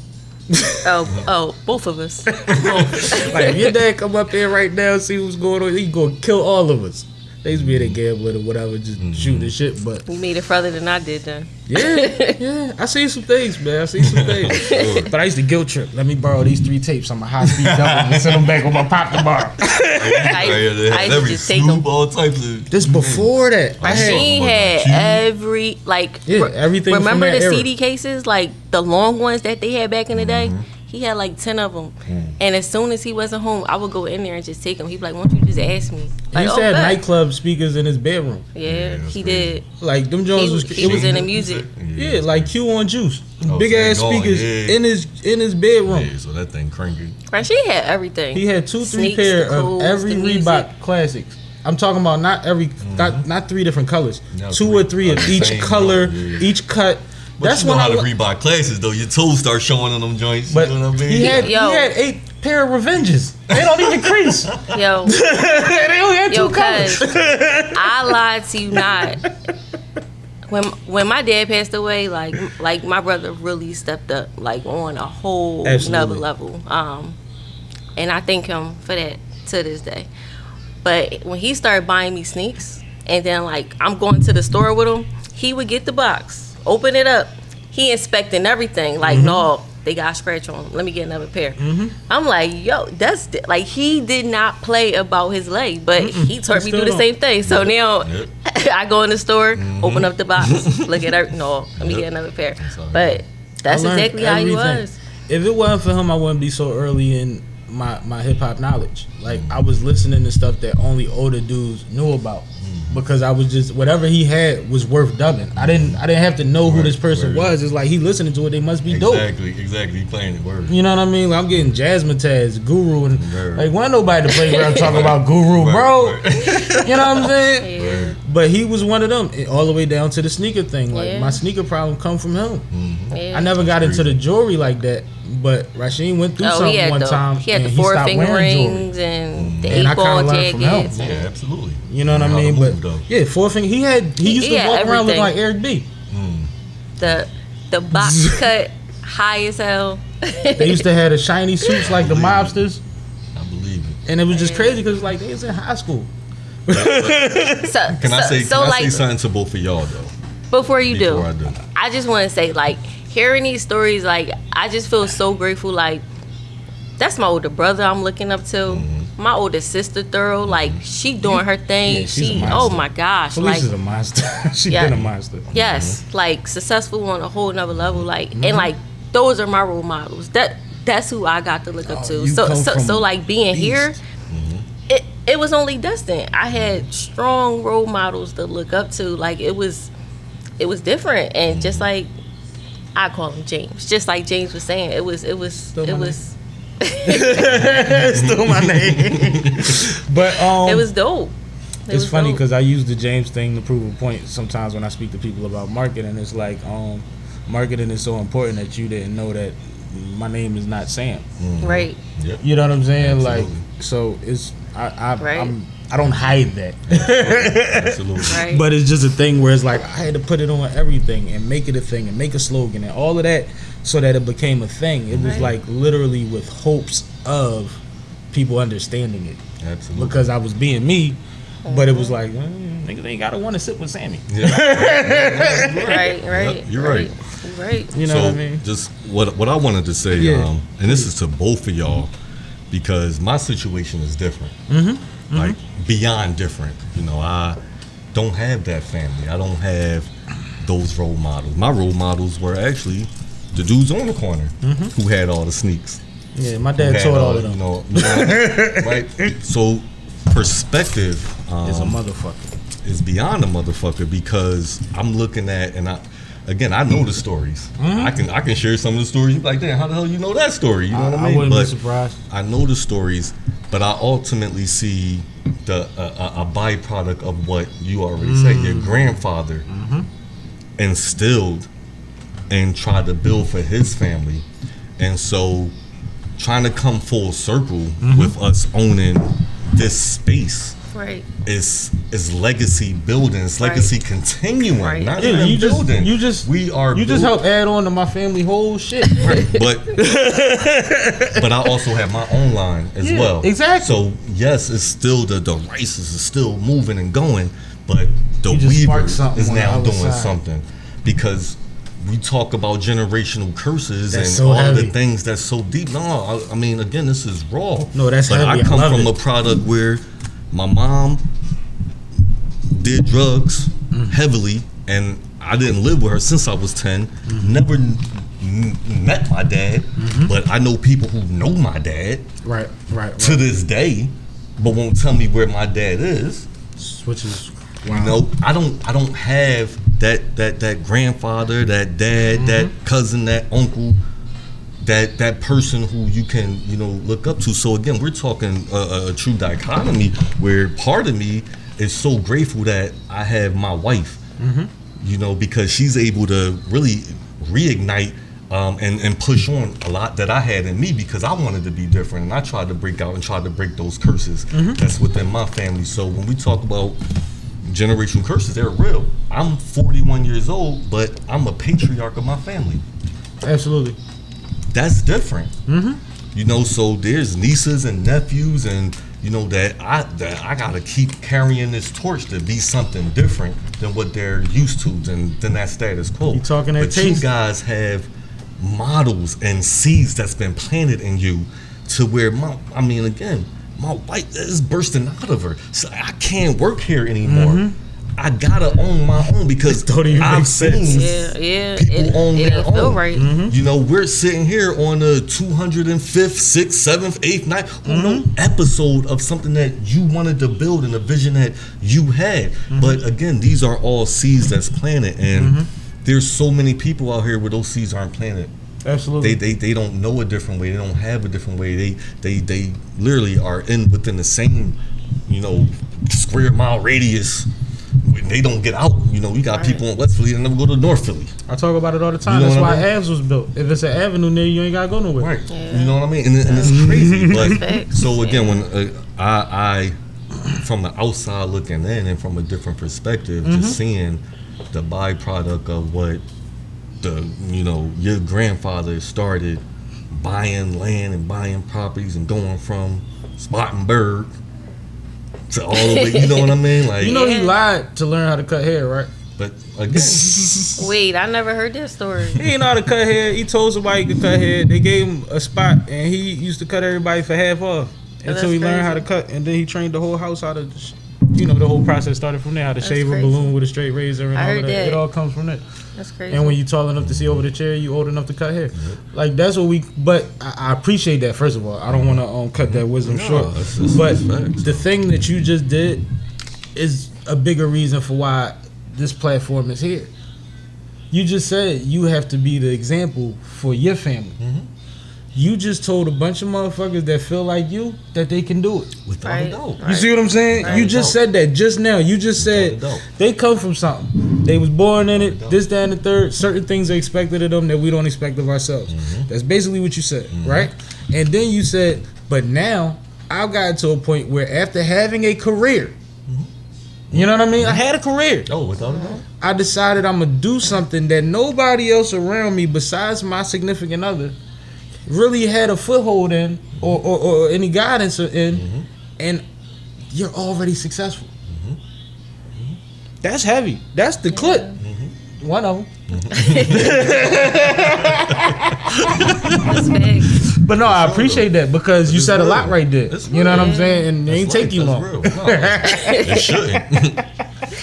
Oh, both of us. Like if your dad come up here right now and see what's going on, he gonna kill all of us. They used to be at a gambling or whatever, just shooting shit. But You made it further than I did then. yeah, I see some things, man. I see some things. But I used to guilt trip. Let me borrow these 3 tapes. I'm a high speed double and send them back with my pop tomorrow. I used to just take them. all types of. This before that, I She had had every everything. from Remember that the era. CD cases, like the long ones that they had back in the day? He had like 10 of them. And as soon as he wasn't home, I would go in there and just take them. He'd be like, "Why don't you just ask me?" He Like, used to have bet. nightclub speakers in his bedroom. Yeah, that's he crazy. did. Like them Jones was. He was into music. Yeah, like Q on Juice, big so ass they going, speakers yeah. in his bedroom. Yeah, so that thing cranky. Right, she had everything. He had 2-3 Sneaks, pair the of clothes, every the music. Reebok classics. I'm talking about not every, not 3 different colors, No, 2 or 3 of the each same color, color, yeah. each cut. But That's you know when how I. the Reebok classes though. Your toes start showing on them joints. But you know what I mean? he had Yo. 8 pair of Revenges. They don't even crease. Yo, They only had 2 yo, colors. cuz I lied to you not. When my dad passed away, like my brother really stepped up, like on a whole Absolutely. another level. And I thank him for that to this day. But when he started buying me sneaks, and then like I'm going to the store with him, he would get the box, open it up, he inspecting everything. Like, no, they got a scratch on them. Let me get another pair. I'm like, yo, that's like he did not play about his leg, but he taught me to do the same thing. So now I go in the store, open up the box, look at her. No, let me get another pair. But that's I learned exactly how he everything. was. If it wasn't for him, I wouldn't be so early in my hip hop knowledge. Like I was listening to stuff that only older dudes knew about. Because I was just whatever he had was worth dubbing. I didn't have to know who this person was. It's like he listening to it, they must be dope. Exactly. He playing it word. You know what I mean? Like, I'm getting Jazzmatazz, Guru, and like wasn't nobody to play around talking about Guru, bro. You know what I'm saying? Yeah. But he was one of them, all the way down to the sneaker thing. Like Yeah. my sneaker problem come from him. Yeah. I never got into the jewelry like that, but Rasheem went through something one time. He had and the he 4 stopped finger wearing jewelry. rings and the And I 8 ball kinda learned from him. jackets. Yeah, absolutely. You know what I How to mean? move, But though. yeah, 4 finger. He used he to had walk around looking everything. like Eric B. The box cut high as hell. They used to have the shiny suits like the mobsters, I believe it. and it was just crazy because like they was in high school. So, Can I say like, something to both of y'all though? before you Before do, I do. I just want to say, like, hearing these stories, like, I just feel so grateful. Like, that's my older brother I'm looking up to. My older sister, Thorough, like, she doing her thing. Yeah, she's a She, monster. oh my gosh, Felicia's like, a monster. She's Yeah. been a monster. yes, like successful on a whole nother level. Like, and like those are my role models. That's who I got to look up Oh, to. you So come so from so like being beast. here, it was only destined. I had strong role models to look up to. Like it was it was different, and just like I call him James, just like James was saying, it was Still my it name. But was dope. It's funny because I use the James thing to prove a point sometimes when I speak to people about marketing. It's like marketing is so important that you didn't know that my name is not Sam. Right. Yep. You know what I'm saying? Absolutely. Like, so it's I Right. I don't hide that. Absolutely. Right. But it's just a thing where it's like I had to put it on everything and make it a thing and make a slogan and all of that so that it became a thing. It was Right. like literally with hopes of people understanding it. Absolutely. Because I was being me, but it was like, niggas ain't gotta want to sit with Sammie. Yeah. Right. Yep, you're right. You're right. You know so what I mean? just what I wanted to say, Yeah. and this is to both of y'all, because my situation is different. Like beyond different. You know, I don't have that family. I don't have those role models. My role models were actually the dudes on the corner who had all the sneaks. Yeah, my who dad had taught all of them. You know, right? So perspective Is a motherfucker. is beyond a motherfucker, because I'm looking at, and I know the stories. I can share some of the stories. You be like, damn, how the hell you know that story? You know what I mean? I wouldn't be But surprised. I know the stories, but I ultimately see a byproduct of what you already said. Your grandfather instilled and tried to build for his family, and so trying to come full circle with us owning this space Right. is legacy building, it's legacy continuing, Right. not Yeah, even building. you just building. help add on to my family whole shit. But I also have my own line as Yeah, well. exactly. So yes, it's still the rices is still moving and going, but the You just sparked weaver something is on the now other doing side. something, because we talk about generational curses That's and so all heavy. the things that's so deep. No, I mean, again, this is raw. No, that's but heavy. I come I love from it. a product where my mom did drugs heavily, and I didn't live with her since I was 10. Never met my dad, but I know people who know my dad Right. to this day, but won't tell me where my dad is. Which is wow. You know, I don't have that grandfather, that dad, that cousin, that uncle, that person who you can, you know, look up to. So again, we're talking a true dichotomy where part of me is so grateful that I have my wife, you know, because she's able to really reignite and push on a lot that I had in me, because I wanted to be different, and I tried to break out and tried to break those curses that's within my family. So when we talk about generational curses, they're real. I'm 41 years old, but I'm a patriarch of my family. Absolutely. That's different. You know, so there's nieces and nephews, and you know that I gotta keep carrying this torch to be something different than what they're used to, than that status quo. You talking that but you taste. guys have models and seeds that's been planted in you, to where my wife is bursting out of her. So I can't work here anymore. I gotta own my own, because Don't even I've make sense. seen Yeah. people own It their ain't feel own. right. You know, we're sitting here on the 205th, 6th, 7th, 8th, 9th episode of something that you wanted to build and a vision that you had. But again, these are all seeds that's planted, and there's so many people out here where those seeds aren't planted. Absolutely. They don't know a different way. They don't have a different way. They literally are within the same, you know, square mile radius. They don't get out. You know, we got people in West Philly that never go to North Philly. I talk about it all the time. You know That's what why I mean? Avs was built. If it's an avenue near you ain't gotta go nowhere. Right. Yeah. You know what I mean? And it's crazy. But Facts. so again, when I from the outside looking in and from a different perspective, just seeing the byproduct of what your grandfather started buying land and buying properties and going from Spartanburg to all the way, you know what I mean? Like, You know he lied to learn how to cut hair, right? but again, Wait, I never heard that story. He didn't know how to cut hair. He told somebody he could cut hair. They gave him a spot, and he used to cut everybody for half off until that's he learned crazy. how to cut. And then he trained the whole house how to, the whole process started from there. How to That's shave crazy. a balloon with a straight razor and I all heard of that. that. It all comes from that. That's crazy. And when you tall enough to see over the chair, you old enough to cut hair. Like that's what we. But I appreciate that. First of all, I don't want to cut that wisdom short. that's But facts. the thing that you just did is a bigger reason for why this platform is here. You just said you have to be the example for your family. You just told a bunch of motherfuckers that feel like you that they can do it. Without a doubt. You see what I'm saying? You just said that just now. You just said they come from something. They was born in it, this, that, and the third. Certain things are expected of them that we don't expect of ourselves. That's basically what you said, right? And then you said, but now I've gotten to a point where after having a career, you know what I mean? I had a career. Oh, without a doubt. I decided I'm going to do something that nobody else around me besides my significant other really had a foothold in or any guidance in, and you're already successful. That's heavy. That's the clip. One of them. That's big. But no, I appreciate that because you said a lot right there. You know what I'm saying? And it ain't take you long. Real. No, it shouldn't.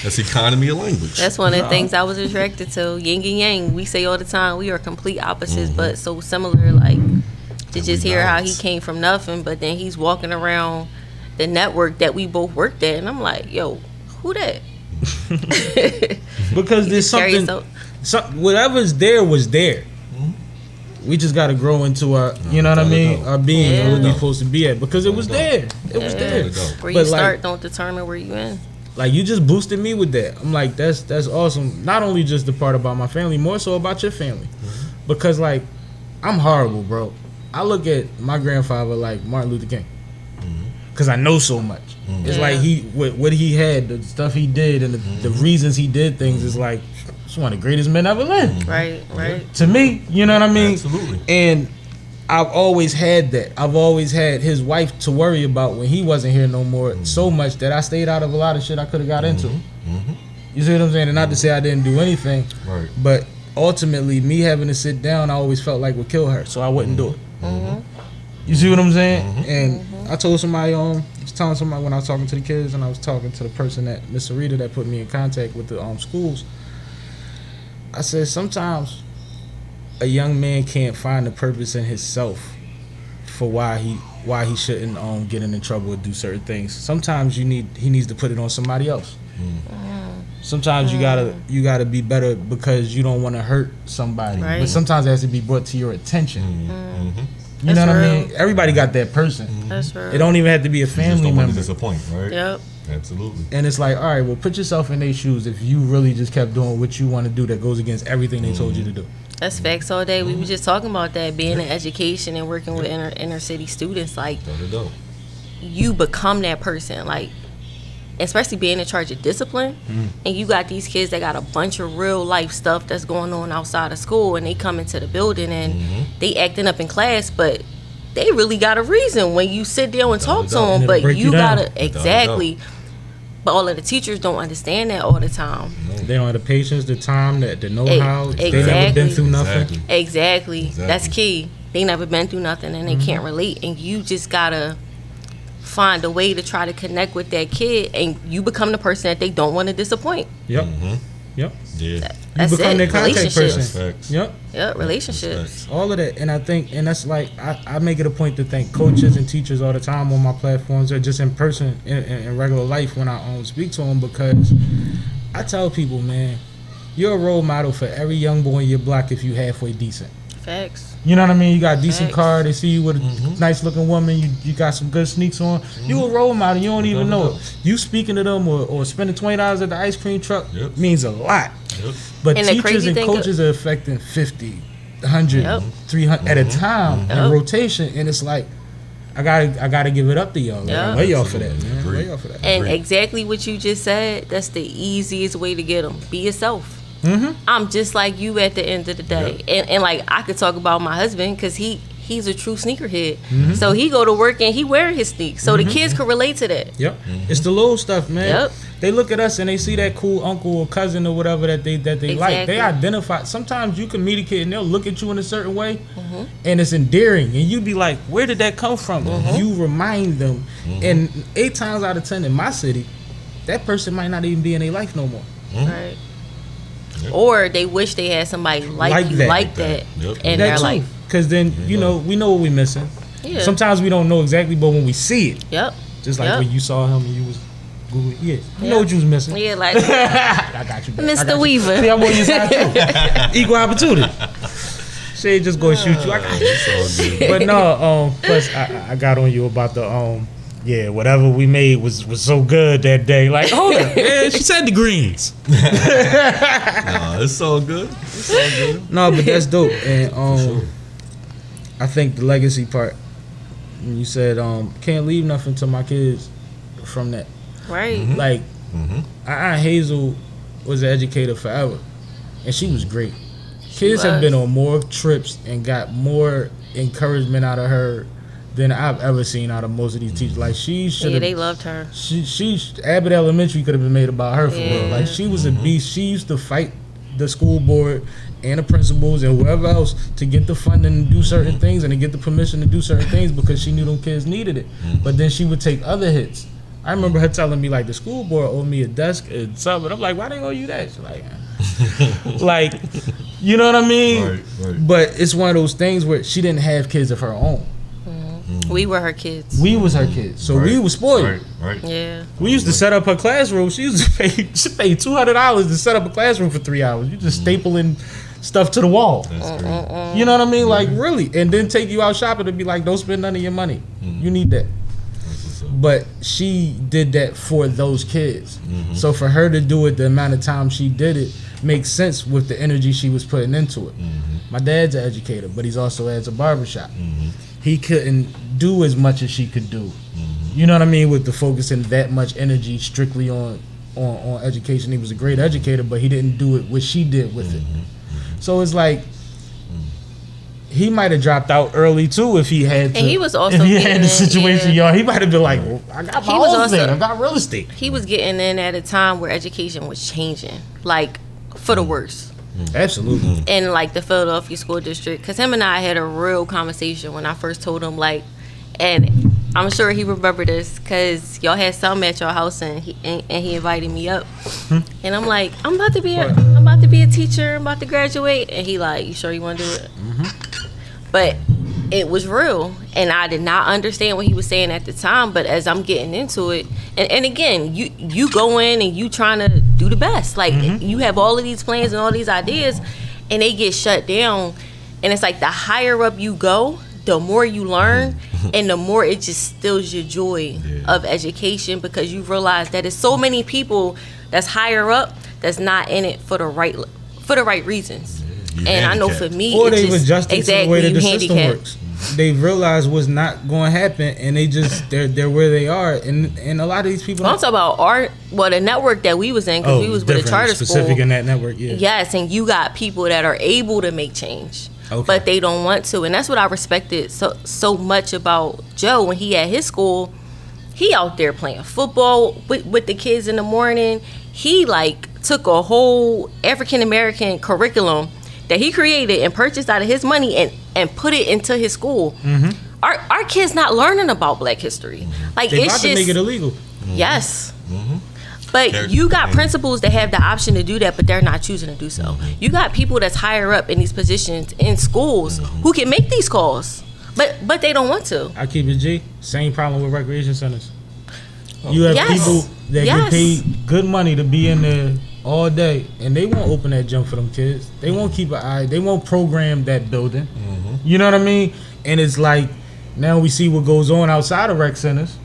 That's economy of language. That's one of the things I was attracted to. Yin and yang. We say all the time we are complete opposites, but so similar. Like to just hear how he came from nothing, but then he's walking around the network that we both worked at, and I'm like, yo, who that? Because there's something. Whatever's there was there. We just got to grow into our, you know what I mean, our being and where we're supposed to be at because it was there. It was there. Where you start don't determine where you in. Like you just boosted me with that. I'm like, that's awesome. Not only just the part about my family, more so about your family, because like I'm horrible, bro. I look at my grandfather like Martin Luther King, because I know so much. It's like what he had, the stuff he did, and the reasons he did things is like. One of the greatest men ever lived. Right. To me, you know what I mean? Absolutely. And I've always had that. I've always had his wife to worry about when he wasn't here no more, so much that I stayed out of a lot of shit I could have got into. You see what I'm saying? And not to say I didn't do anything, but ultimately, me having to sit down, I always felt like would kill her, so I wouldn't do it. You see what I'm saying? And I told somebody I was telling somebody when I was talking to the kids, and I was talking to the person that Miss Sarita that put me in contact with the schools. I said sometimes a young man can't find the purpose in himself for why he shouldn't get in trouble or do certain things. Sometimes he needs to put it on somebody else. Sometimes you gotta be better because you don't want to hurt somebody. Right. But sometimes it has to be brought to your attention. You know what I mean? Everybody got that person. That's right. It don't even have to be a family member. Disappoint, right? Yep. Absolutely. And it's like, all right, well, put yourself in their shoes if you really just kept doing what you want to do that goes against everything they told you to do. That's facts all day. We were just talking about that, being in education and working with inner city students. Like, you become that person. Like, especially being in charge of discipline, and you got these kids that got a bunch of real life stuff that's going on outside of school, and they come into the building and they acting up in class, but they really got a reason when you sit there and talk to them. But you gotta But all of the teachers don't understand that all the time. They don't have the patience, the time, the know-how. They never been through nothing. Exactly. That's key. They never been through nothing and they can't relate. And you just gotta find a way to try to connect with that kid, and you become the person that they don't want to disappoint. Yep. Yep. Yeah. You become their contact person. Yep. Yep. Relationships. All of that, and I think, and that's like I make it a point to thank coaches and teachers all the time on my platforms or just in person in regular life when I speak to them, because I tell people, man, you're a role model for every young boy in your block if you halfway decent. Facts. You know what I mean? You got a decent car. They see you with a nice looking woman. You got some good sneaks on. You a role model. You don't even know it. You speaking to them or spending $20 at the ice cream truck means a lot. But and teachers and coaches are affecting 50, 100, 300 at a time in rotation. And it's like, I gotta give it up to y'all. Like, I'm way off for that, man. Way off for that. And exactly what you just said, that's the easiest way to get them. Be yourself. I'm just like you at the end of the day. And like, I could talk about my husband because he's a true sneakerhead. So he go to work and he wear his sneaks. So the kids could relate to that. It's the little stuff, man. They look at us and they see that cool uncle or cousin or whatever that they like. They identify. Sometimes you can meet a kid and they'll look at you in a certain way and it's endearing. And you be like, where did that come from? You remind them. And 8 times out of 10 in my city, that person might not even be in their life no more. Right. Or they wish they had somebody like that in their life. Because then, you know, we know what we're missing. Sometimes we don't know exactly, but when we see it. Just like when you saw him and you was Google. Yeah, you know what you was missing. Yeah, like I got you, back. I got Mr. you. Weaver. See, I'm on your side too. Equal opportunity. She ain't just gonna shoot you. I got you. It's all good. But no, plus I got on you about the yeah, whatever we made was so good that day. Like, hold up, man, she said the greens. Nah, it's all good. It's all good. No, but that's dope. And sure. I think the legacy part, when you said can't leave nothing to my kids from that. right. Like, Mm-hmm. Aunt Hazel was an educator forever, and she was great. Kids have was. been on more trips and got more encouragement out of her than I've ever seen out of most of these teachers. Like, she should Yeah, have. they loved her. She Abbott Elementary could have been made about her for real. Yeah. Like, she was a beast. She used to fight the school board and the principals and whoever else to get the funding to do certain things and to get the permission to do certain things because she knew them kids needed it. But then she would take other hits. I remember her telling me, like, the school board owed me a desk and something. I'm like, why they owe you that? She's like, like, you know what I mean? Right. But it's one of those things where she didn't have kids of her own. We were her kids. We was her kids, so we was spoiled. Right. Yeah. We used to set up her classroom. She used to pay $200 to set up a classroom for 3 hours. You just stapling stuff to the wall. That's great. You know what I mean? Like, really. And then take you out shopping and be like, don't spend none of your money. You need that. That's what's up. But she did that for those kids. So for her to do it the amount of time she did it makes sense with the energy she was putting into it. My dad's an educator, but he's also has a barbershop. He couldn't do as much as she could do. You know what I mean? With the focusing that much energy strictly on education. He was a great educator, but he didn't do it what she did with it. So it's like he might have dropped out early too if he had to. And he was also if he had the getting in, situation, yeah. y'all. He might have been like, well, I got my He was own also- thing. I got real estate. He was getting in at a time where education was changing, like for the worse. Absolutely. In like the Philadelphia school district, because him and I had a real conversation when I first told him, like, and I'm sure he remembered this because y'all had something at your house and he invited me up, and I'm like, I'm about to be a teacher, I'm about to graduate, and he like, you sure you want to do it? But it was real, and I did not understand what he was saying at the time. But as I'm getting into it, and again, you go in and you trying to do the best. Like, you have all of these plans and all these ideas, and they get shut down. And it's like the higher up you go, the more you learn, and the more it just steals your joy of education, because you realize that there's so many people that's higher up that's not in it for the right reasons. You And I know handicapped. for me, Or it's they've just adjusted to the exactly way that you the system handicapped. works. They realized what's not going to happen, and they just they're where they are. And a lot of these people. I'm talking about the network that we was in, because we was with a different, charter specific school. in that network. Yeah. Yes, and you got people that are able to make change, but they don't want to, and that's what I respected so much about Joe when he at his school. He out there playing football with the kids in the morning. He like took a whole African American curriculum that he created and purchased out of his money and put it into his school. Our kids not learning about Black history. Like, They it's about to just make it illegal. yes. But you got principals that have the option to do that, but they're not choosing to do so. You got people that's higher up in these positions in schools who can make these calls, but they don't want to. I keep it G. Same problem with recreation centers. You have Yes. people that Yes. get paid good money to be in there all day, and they won't open that gym for them kids. They won't keep an eye. They won't program that building. You know what I mean? And it's like, now we see what goes on outside of rec centers,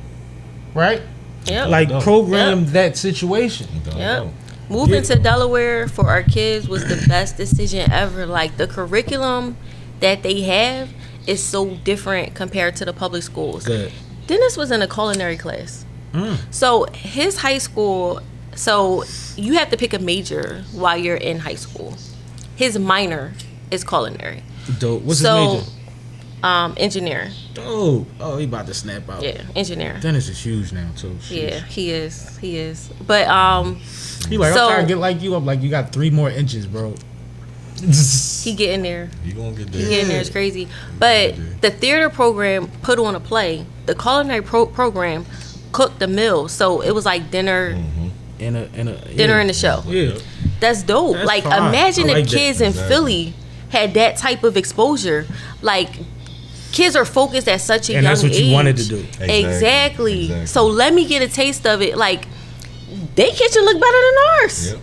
right? Yep. Like, program that situation. Yep. Moving to Delaware for our kids was the best decision ever. Like, the curriculum that they have is so different compared to the public schools. Good. Dennis was in a culinary class. So his high school, so you have to pick a major while you're in high school. His minor is culinary. Dope. What's So, his major? Engineering. Dope. Oh, he about to snap out. Yeah, engineering. Dennis is huge now too. Sheesh. Yeah, he is. But He like, so- I'm trying to get like you. I'm like, you got 3 more inches, bro. he getting there. You gonna get He there. getting there is crazy. But the theater program put on a play. The culinary program cooked a meal. So it was like dinner In a dinner in the show. Yeah. That's dope. That's like, fine. imagine I like if that. kids in Exactly. Philly had that type of exposure. Like, kids are focused at such a And young that's what age. you wanted to do. Exactly. Exactly. So let me get a taste of it. Like, They kitchen look better than ours. Yep.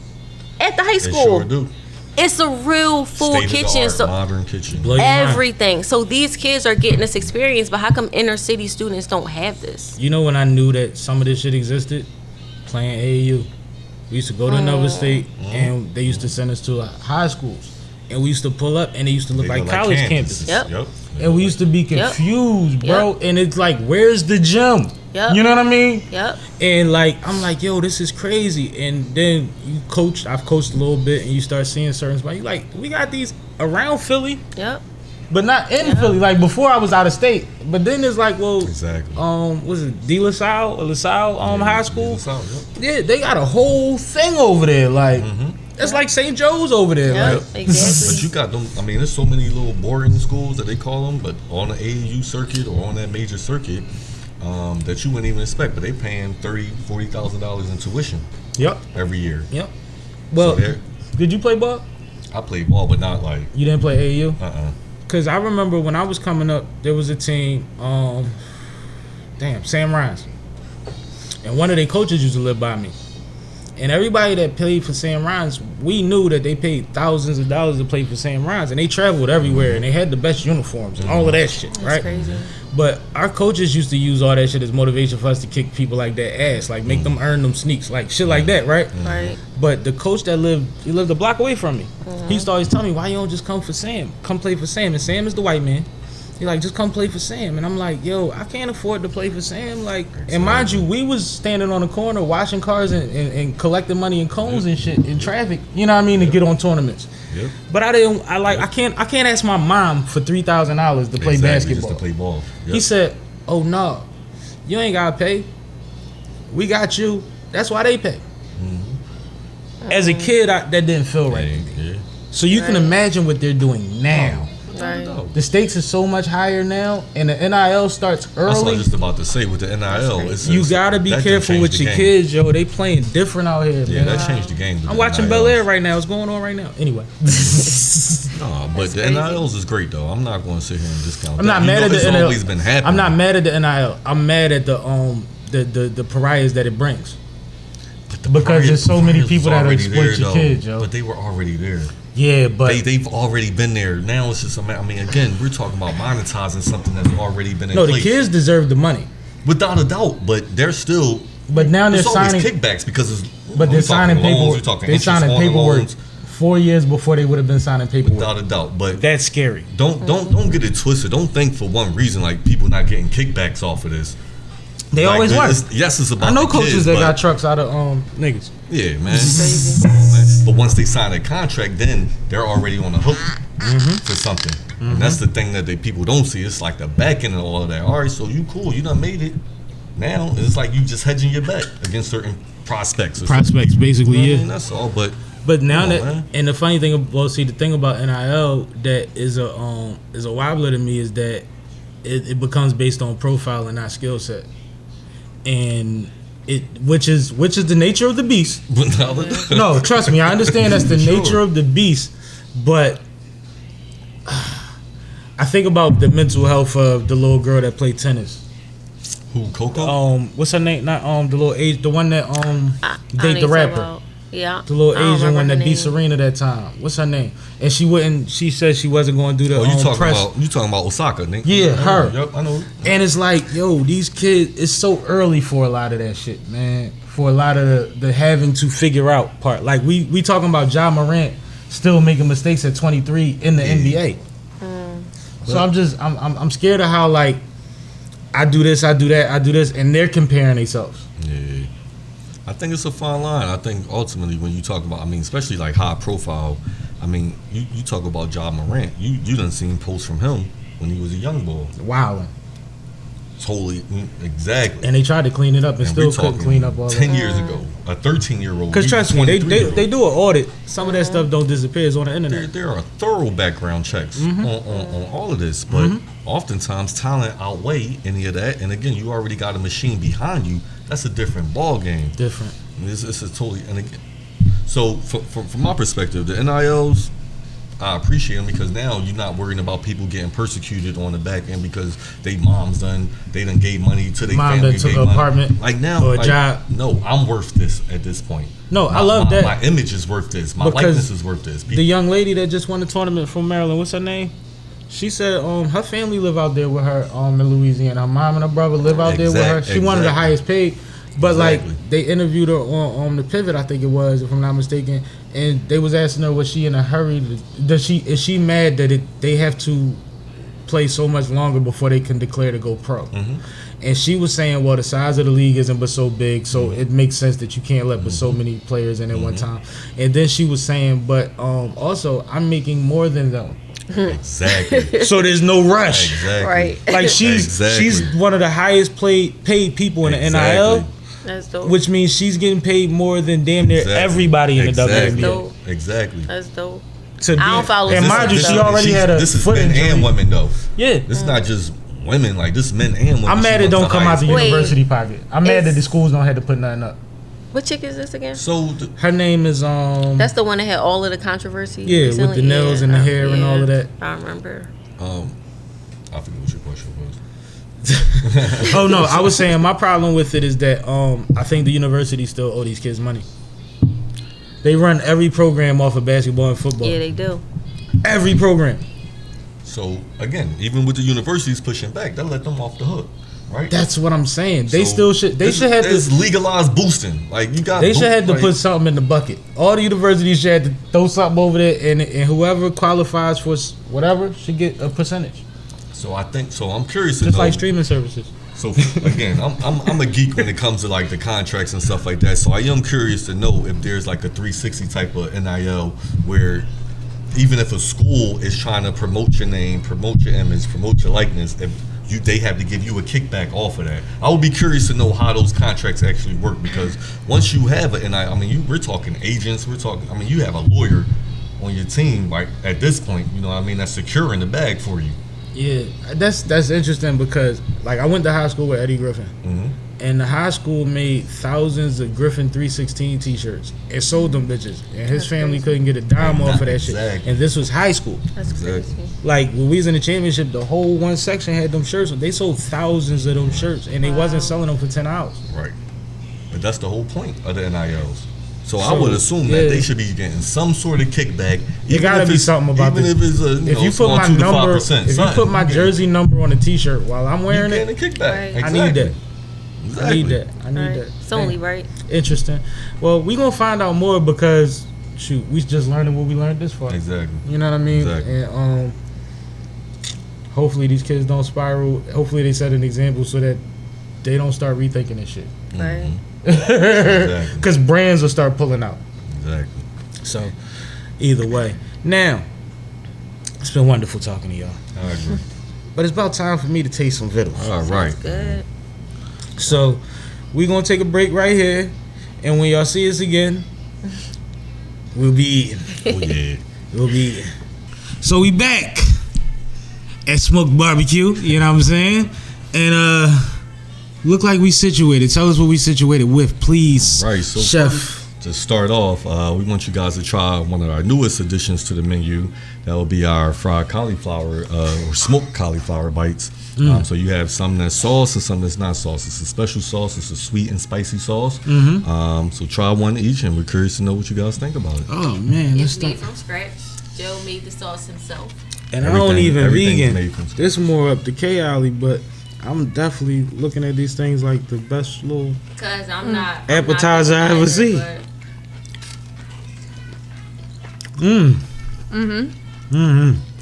At the high They school. sure do. It's a real full State-of-the-art, kitchen. So modern kitchen. Blow your mind. everything. So these kids are getting this experience, but how come inner city students don't have this? You know when I knew that some of this shit existed? Playing AAU. We used to go to another state, and they used to send us to high schools. And we used to pull up, and it used to look They like college campuses. Yep. And we used to be confused, bro. Yep. And it's like, where's the gym? Yep. You know what I mean? Yep. And like, I'm like, yo, this is crazy. And then I've coached a little bit, and you start seeing certain spots. You like, we got these around Philly, Yep. but not in Philly. Like before, I was out of state. But then it's like, well, Exactly. was it De La Salle or La Salle High School? Yep. Yeah, they got a whole thing over there. Like, it's like St. Joe's over there. Yep. Like, Exactly. But you got them. I mean, there's so many little boarding schools that they call them, but on the AAU circuit or on that major circuit, that you wouldn't even expect. But they paying $30,000-$40,000 in tuition yep, every year. yep. Well, they're- did you play ball? I played ball, but not like You didn't play AAU? uh-uh. Because I remember when I was coming up, there was a team, Sam Ryan's. And one of their coaches used to live by me. And everybody that played for Sam Ryan's, we knew that they paid thousands of dollars to play for Sam Ryan's. And they traveled everywhere, and they had the best uniforms and all of that shit, That's right? crazy. But our coaches used to use all that shit as motivation for us to kick people like that ass, like make them earn them sneaks, like shit like that, right? Right. But the coach that he lived a block away from me. He used to always tell me, why you don't just come for Sam? Come play for Sam. And Sam is the white man. He like, just come play for Sam. And I'm like, yo, I can't afford to play for Sam. Like, and mind you, we was standing on the corner washing cars and collecting money in cones and shit in traffic. You know what I mean? To get on tournaments. Yep. But I can't ask my mom for $3,000 to play Exactly, basketball. just to play ball. Yep. He said, oh no, you ain't gotta pay. We got you. That's why they pay. As a kid, that didn't feel right to me. Yeah. So you can imagine what they're doing now. Right. The stakes are so much higher now, and the NIL starts That's what I was early. just about to say with the NIL. You gotta be that careful changed with the your game. kids, yo. They playing different out here, Yeah, man. that changed the game. with I'm the watching NILs. Bel Air right now. What's going on right now? Anyway, No, but the crazy. NILs is great though. I'm not going to sit here and discount. I'm that. not mad at the It's NIL. always been happening. I'm not mad at the NIL. I'm mad at the pariahs that it brings. Because there's so many people that exploit your kids, yo. But they were already there. Yeah, but They've already been there. Now it's just I mean, again, we're talking about monetizing something that's already been in no, the place. kids deserve the money. Without a doubt, but they're still. But now they're There's always signing. kickbacks because it's. But they're we're talking signing loans, paperwork. we're talking They're interest signing on the paperwork loans, 4 years before they would have been signing paperwork. without a doubt. But That's scary. don't get it twisted. Don't think for one reason like people not getting kickbacks off of this. They Like, always were. Yes, it's about. I know the coaches kids, that but- got trucks out of niggas. Yeah, man. Crazy. Come on, man. But once they sign a contract, then they're already on the hook for something. And that's the thing that people don't see. It's like the back end of all of that. All right, so you cool. You done made it. Now it's like you just hedging your bet against certain prospects. Or Prospects, basically, something. yeah. I mean, that's all. But But now Come on, that, man. and the funny thing, well, see, the thing about NIL that is a wobbler to me is that it becomes based on profile and not skill set, and which is the nature of the beast. without a doubt. No, trust me, I understand that's the Sure. nature of the beast, but I think about the mental health of the little girl that played tennis. Who, Coco? What's her name? Not the little age, the one that I know date the you're rapper. talking about. Yeah. The little I don't Asian one remember that her beat name. Serena that time. What's her name? And she said she wasn't going to do the Oh, you talking press. about Osaka, Nick? Yeah, her. Yep, I know. And it's like, yo, these kids, it's so early for a lot of that shit, man. For a lot of the having to figure out part. Like, we talking about Ja Morant still making mistakes at 23 in the NBA. So I'm scared of how, like, I do this, I do that, I do this, and they're comparing themselves. Yeah. I think it's a fine line. I think ultimately when you talk about, I mean, especially like high profile, I mean, you talk about Ja Morant. You done seen posts from him when he was a young boy. Wow. Totally, exactly. And they tried to clean it up and And still we're couldn't talking clean up all 10 that. years ago, a 13-year-old. Because trust me, they do an audit. Some of that stuff don't disappear. It's on the internet. There are thorough background checks on all of this, but oftentimes talent outweigh any of that. And again, you already got a machine behind you. That's a different ball game. Different. It's a totally, and again, so from my perspective, the NILs, I appreciate them because now you're not worrying about people getting persecuted on the back end because they done gave money to their Mom family. that took an apartment, like now, or a like, job. No, I'm worth this at this point. No, I love that. My image is worth this. My Because likeness is worth this. The young lady that just won the tournament from Maryland, what's her name? She said her family live out there with her in Louisiana. Her mom and her brother live out there with her. She one of the highest paid. But like they interviewed her on the Pivot, I think it was, if I'm not mistaken, and they was asking her, was she in a hurry? Is she mad that they have to play so much longer before they can declare to go pro? And she was saying, well, the size of the league isn't but so big, so it makes sense that you can't let but so many players in at one time. And then she was saying, but also I'm making more than them. Exactly. So there's no rush. Exactly. Right. Like she's one of the highest paid people in the NIL. That's dope. Which means she's getting paid more than damn near everybody in the WNBA. Dope. Exactly. That's dope. I don't follow. And mind you, she already had a This is foot men injury. and women though. Yeah. This is not just women. Like this is men and women. I'm mad it don't come out the Wait. university pocket. I'm mad that the schools don't have to put nothing up. What chick is this again? So Her name is That's the one that had all of the controversy. Yeah, with recently? the nails and the hair and all of that. I remember. I forget what your question was. oh no, I was saying my problem with it is that I think the university still owe these kids money. They run every program off of basketball and football. Yeah, they do. Every program. So again, even with the universities pushing back, that let them off the hook, right? That's what I'm saying. They So still should. They should have It's to. legalized boosting. Like you got. They should have to put something in the bucket. All the universities should have to throw something over there, and whoever qualifies for whatever should get a percentage. So I think so. I'm curious to Just know. like streaming services. So again, I'm a geek when it comes to like the contracts and stuff like that. So I am curious to know if there's like a 360 type of NIL where even if a school is trying to promote your name, promote your image, promote your likeness, if they have to give you a kickback off of that. I would be curious to know how those contracts actually work because once you have an NIL, I mean, we're talking agents, I mean, you have a lawyer on your team, like at this point, you know what I mean, that's securing the bag for you. Yeah, that's interesting because like I went to high school with Eddie Griffin, and the high school made thousands of Griffin 316 T-shirts and sold them bitches, and his family couldn't get a dime off of that shit. And this was high school. That's crazy. Like when we was in the championship, the whole one section had them shirts. They sold thousands of them shirts, and they wasn't selling them for $10. Right. But that's the whole point of the NILs. So I would assume that they should be getting some sort of kickback. It gotta be something about even if it's a if you put my number, if you put my jersey number on a T-shirt while I'm wearing it, a kickback. Right. I need that. Exactly. I need that. I need Right. that. It's only right. Interesting. Well, we gonna find out more because shoot, we just learning what we learned this far. Exactly. You know what I mean? Exactly. And hopefully these kids don't spiral. Hopefully they set an example so that they don't start rethinking this shit. Right. Exactly. Because brands will start pulling out. Exactly. So, either way. Now, it's been wonderful talking to y'all. I agree. But it's about time for me to taste some vittles. All right. Good. So, we're going to take a break right here. And when y'all see us again, we'll be eating. Oh, yeah. We'll be eating. So, we back at Smok'd BBQ. You know what I'm saying? And, look like we situated. Tell us what we situated with, please, Right, so Chef. To start off, we want you guys to try one of our newest additions to the menu. That will be our fried cauliflower or smoked cauliflower bites. So you have some that's sauce and some that's not sauce. It's a special sauce. It's a sweet and spicy sauce. So try one each, and we're curious to know what you guys think about it. Oh, man. It's Let's made start. from scratch. Joe made the sauce himself. And I don't even everything's vegan. made from scratch. This more up the K alley, but I'm definitely looking at these things like the best little Cause I'm not appetizer I ever see.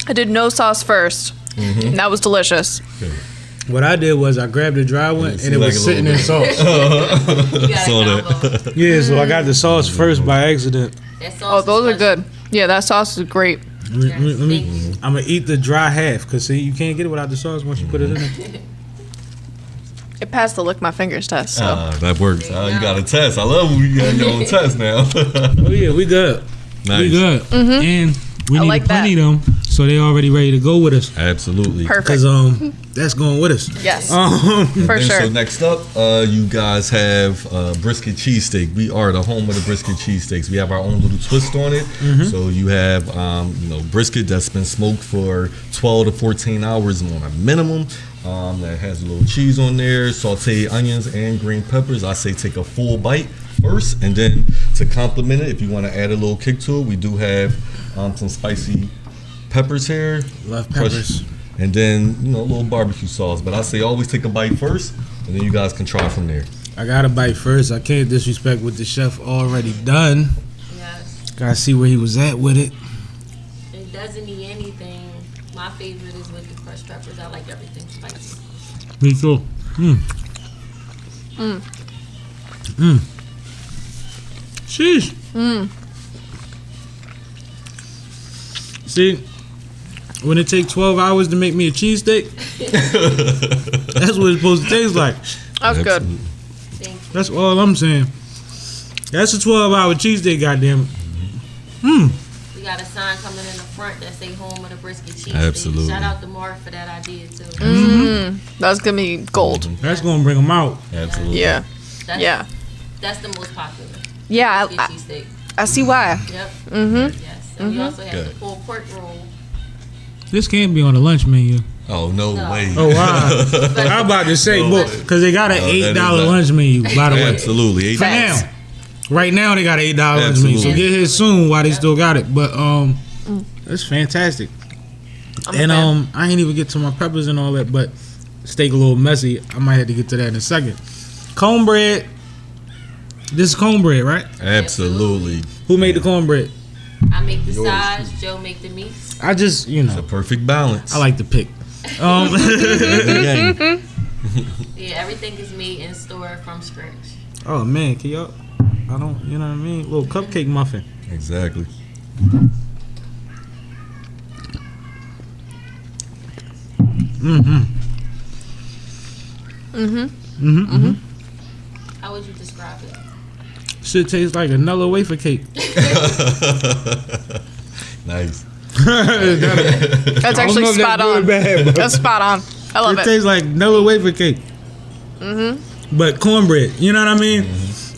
I did no sauce first. That was delicious. What I did was I grabbed the dry one and it like was a sitting in little sauce. Saw that. Yeah, so I got the sauce first by accident. Oh, those are good. Yeah, that sauce is great. I'm gonna eat the dry half because see you can't get it without the sauce once you put it in there. It passed the lick my fingers test. So. That works. You got a test. I love when you got your own test now. Oh yeah, we good. Nice. We good. And we need like plenty of them. So they already ready to go with us. Absolutely. Perfect. Cause that's going with us. Yes. And For then, sure. So next up, you guys have brisket cheesesteak. We are the home of the brisket cheesesteaks. We have our own little twist on it. So you have brisket that's been smoked for 12 to 14 hours on a minimum. That has a little cheese on there, sauteed onions and green peppers. I say take a full bite first, and then to complement it, if you want to add a little kick to it, we do have some spicy peppers here. Love peppers. And then, a little barbecue sauce. But I say always take a bite first, and then you guys can try from there. I gotta bite first. I can't disrespect what the chef already done. Yes. Gotta see where he was at with it. It doesn't need anything. My favorite is with the crushed peppers. I like everything spicy. Me too. Sheesh. See, when it takes 12 hours to make me a cheesesteak, that's what it's supposed to taste like. That was good. Thank you. That's all I'm saying. That's a 12-hour cheesesteak, goddammit. We got a sign coming in the front that say home of the brisket cheese. Absolutely. Shout out to Mark for that idea too. That's gonna be gold. That's gonna bring them out. Absolutely. Yeah. That's, Yeah. That's the most popular. Yeah. Brisket cheesesteak. I see why. Yep. Yes. And we also have Good. the pulled pork roll. This can't be on the lunch menu. Oh, no way. Oh, wow. I'm about to say, because they got an No, that $8 is not- lunch menu, by the way. Absolutely. For Facts. now. Right now, they got an $8 lunch menu. So Absolutely. get here soon while they still got it. But it's fantastic. And I ain't even get to my peppers and all that, but steak a little messy. I might have to get to that in a second. Cornbread. This is cornbread, right? Absolutely. Who made the cornbread? I make the Yours. sides. Joe make the meats. I just, It's a perfect balance. I like to pick. Again. Yeah, everything is made in store from scratch. Oh man, can y'all? I don't, you know what I mean? Little cupcake muffin. Exactly. How would you describe it? Shit tastes like another wafer cake. Nice. That's actually spot on. That's spot on. I love It it. tastes like another wafer cake. But cornbread, you know what I mean?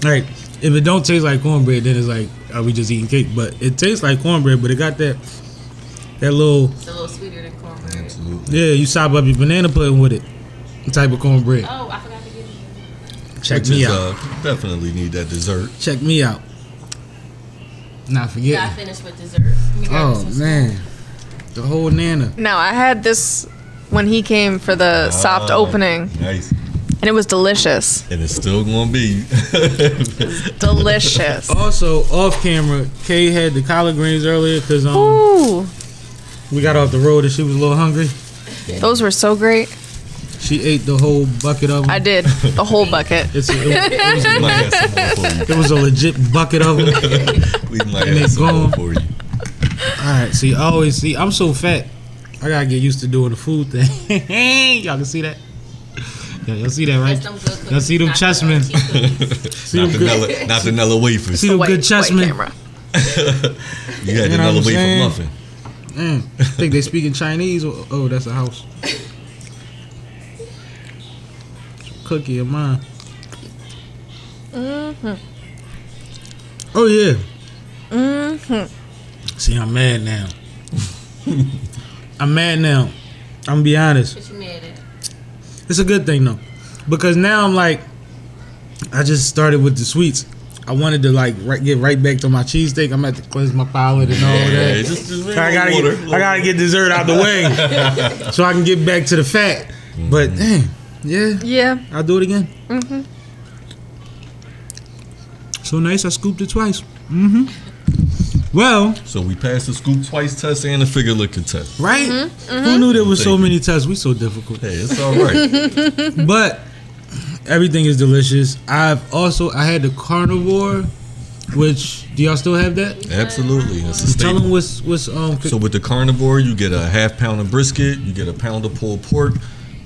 Like, if it don't taste like cornbread, then it's like, are we just eating cake? But it tastes like cornbread, but it got that little, It's a little sweeter than cornbread. Absolutely. yeah, you sop up your banana pudding with it. Type of cornbread. Oh, I forgot to give you. Check Which me is, out. definitely need that dessert. Check me out. Not Yeah, I forgetting. finished with dessert. Let me grab Oh you some man, the whole nana. Now I had this when he came for the soft opening, Nice. and it was delicious. And it's still going to be. Delicious. Also, off camera, Kay had the collard greens earlier because Ooh, we got off the road and she was a little hungry. those were so great. She ate the whole bucket of them. I did the whole bucket. It Might have some more for you. was a legit bucket of them. We might And have it's some more gone. for you. All right, see, I always see. I'm so fat. I gotta get used to doing the food thing. Y'all can see that. Yeah, y'all see that, right? That's some good cookies, Y'all see them not the chessmen? cheap cookies. See Not them the good. Nella, not the Nella wafers. See them Wait, good wait, chessmen. camera. You had You the know what Nella I'm wafer saying? muffin. I think they speak in Chinese. Oh, that's a house. Cookie of mine. Oh yeah. See, I'm mad now. I'm mad now. I'm gonna be honest. What you mad at? It's a good thing though, because now I'm like, I just started with the sweets. I wanted to like get right back to my cheesesteak. I'm at to cleanse my palate and all Yeah, that. just I gotta get dessert out the way so I can get back to the fat. But dang, yeah, Yeah. I'll do it again. So nice, I scooped it twice. Well, So we passed the scoop twice test and the figure looking test. right? Who knew there was so many tests? We so difficult. Hey, it's all right. But everything is delicious. I had the carnivore, which do y'all still have that? Absolutely. It's a Tell them staple. what's So with the carnivore, you get a half pound of brisket, you get a pound of pulled pork,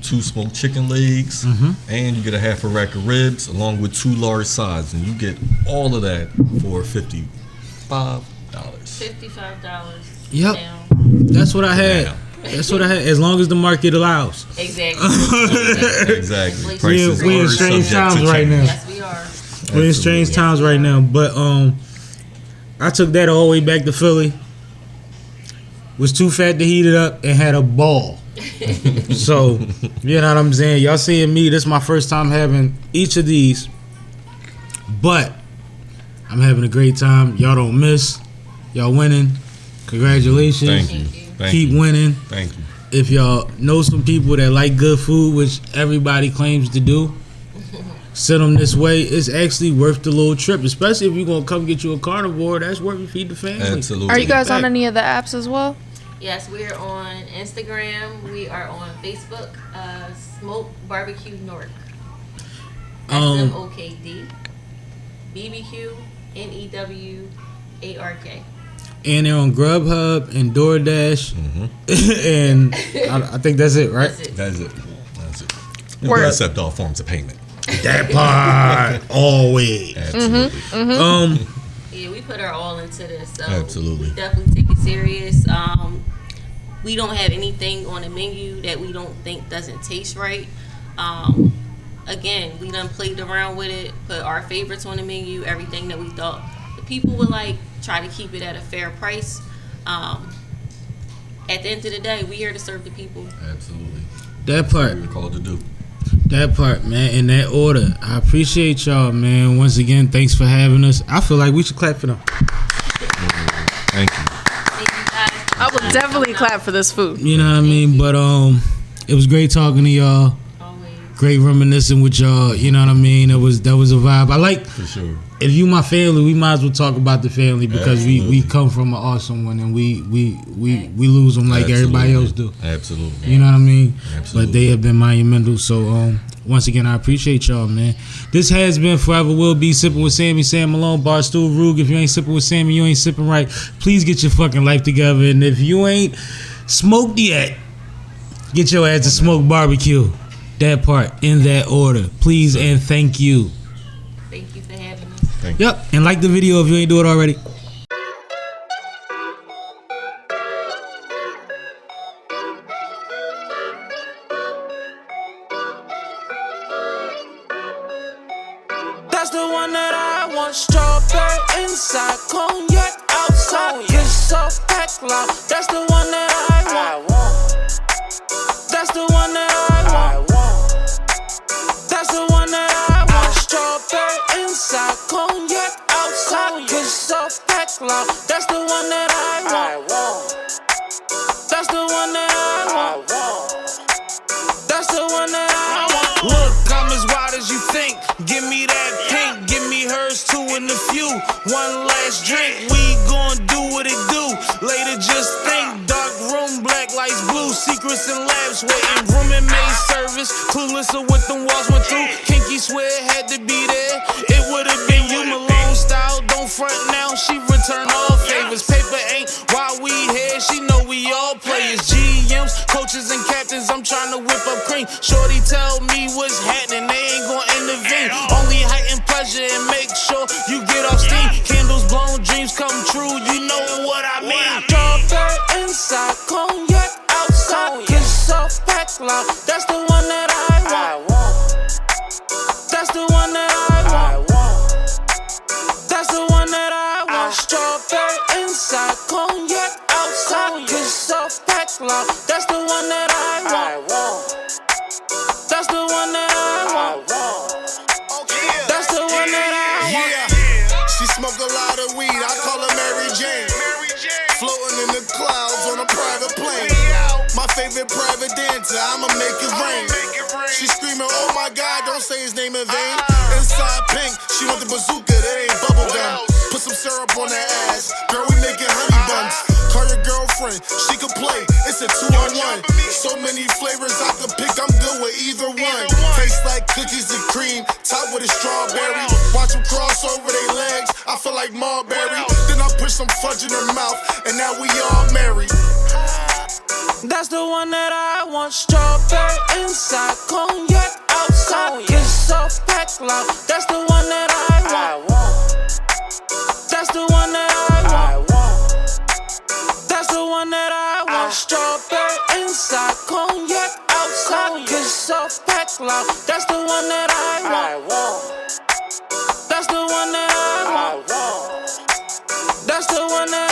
2 smoked chicken legs, and you get a half a rack of ribs along with 2 large sides, and you get all of that for $55. $55. Yep. Now. That's what I had. That's what I had. As long as the market allows. Exactly. Exactly. We're in strange times right now. Yes, we are. We're in strange times right now. But I took that all the way back to Philly. Was too fat to heat it up and had a ball. So, you know what I'm saying? Y'all seeing me, this is my first time having each of these. But I'm having a great time. Y'all don't miss. Y'all winning. Congratulations. Thank you. Keep winning. Thank you. If y'all know some people that like good food, which everybody claims to do, send them this way. It's actually worth the little trip, especially if you're going to come get you a carnivore. That's worth it. Feed the family. Absolutely. Are you guys on any of the apps as well? Yes, we're on Instagram. We are on Facebook. Smok'd BBQ Newark. SMOKD BBQ NEWARK. And they're on Grubhub and DoorDash. And I think that's it, right? That's it. That's it. And we accept all forms of payment. That part. Always. Absolutely. Yeah, we put our all into this. So Absolutely. we definitely take it serious. We don't have anything on the menu that we don't think doesn't taste right. Again, we done played around with it, put our favorites on the menu, everything that we thought the people would like, try to keep it at a fair price. At the end of the day, we here to serve the people. Absolutely. That part. We're called to do. That part, man, in that order. I appreciate y'all, man. Once again, thanks for having us. I feel like we should clap for them. Thank you. Thank you guys. I will definitely clap for this food. You know what I mean? But it was great talking to y'all. Always. Great reminiscing with y'all. You know what I mean? That was a vibe. I like. For sure. If you my family, we might as well talk about the family because we Absolutely. come from an awesome one and we lose them like everybody else do. Absolutely. You know what I mean? Absolutely. But they have been monumental. So once again, I appreciate y'all, man. This has been Forever Will Be Sipping with Sammie, Sam Malone, Barstool, Rug. If you ain't sipping with Sammie, you ain't sipping right. Please get your fucking life together. And if you ain't smoked yet, get your ass to Smok'd BBQ. That part in that order, please and thank you. Thank you for having us. Thank you. Yep, and like the video if you ain't do it already. That's the one that I want. Strawberry inside, cognac outside. You're soft, pack loud. That's the one that I want. That's the one that I want. That's the one that I want. Strawberry inside, cognac outside. You're soft, pack loud. That's the one that I want. That's the one that I want. That's the one that I want. Look, I'm as wild as you think. Give me that pink, give me hers too in the few. One last drink, we gon' do what it do. Later just think, dark room, black lights blue. Secrets and labs waiting, room and maid service. Clueless of what them walls went through. Kinky swear had to be there. It would've been you, Malone style. Don't front now, she return all favors. Paper ain't why we here, she know we all players. GMs, coaches and captains, I'm trying to whip up cream. Shorty tell me what's happening, they ain't gon' intervene. Only heighten pleasure and make sure you get off steam. Candles blown, dreams come true, you know what I mean. Strawberry inside, cognac outside. Kiss off, pack loud. That's the one that I want. That's the one that I want. That's the one that I want. Strawberry inside, cognac outside. Kiss off, pack loud. That's the one that I want. That's the one that I want. That's the one that I want. Yeah, she smoke a lot of weed, I call her Mary Jane. Floating in the clouds on a private plane. My favorite private dancer, I'ma make it rain. She screaming, oh my God, don't say his name in vain. Inside pink, she want the bazooka, that ain't bubble gum. Put some syrup on that ass, girl, we making honey buns. Call your girlfriend, she can play, it's a 2-on-1. So many flavors I could pick, I'm good with either one. Tastes like cookies and cream, top with a strawberry. Watch them cross over their legs, I feel like Marbury. Then I put some fudge in her mouth, and now we all married. That's the one that I want. Strawberry inside, cognac outside. Kiss off, pack loud. That's the one that I want. That's the one that I want. That's the one that I want. inside, cognac outside. Kiss off, pack lock. That's the one that I want. That's the one that I want. That's the one that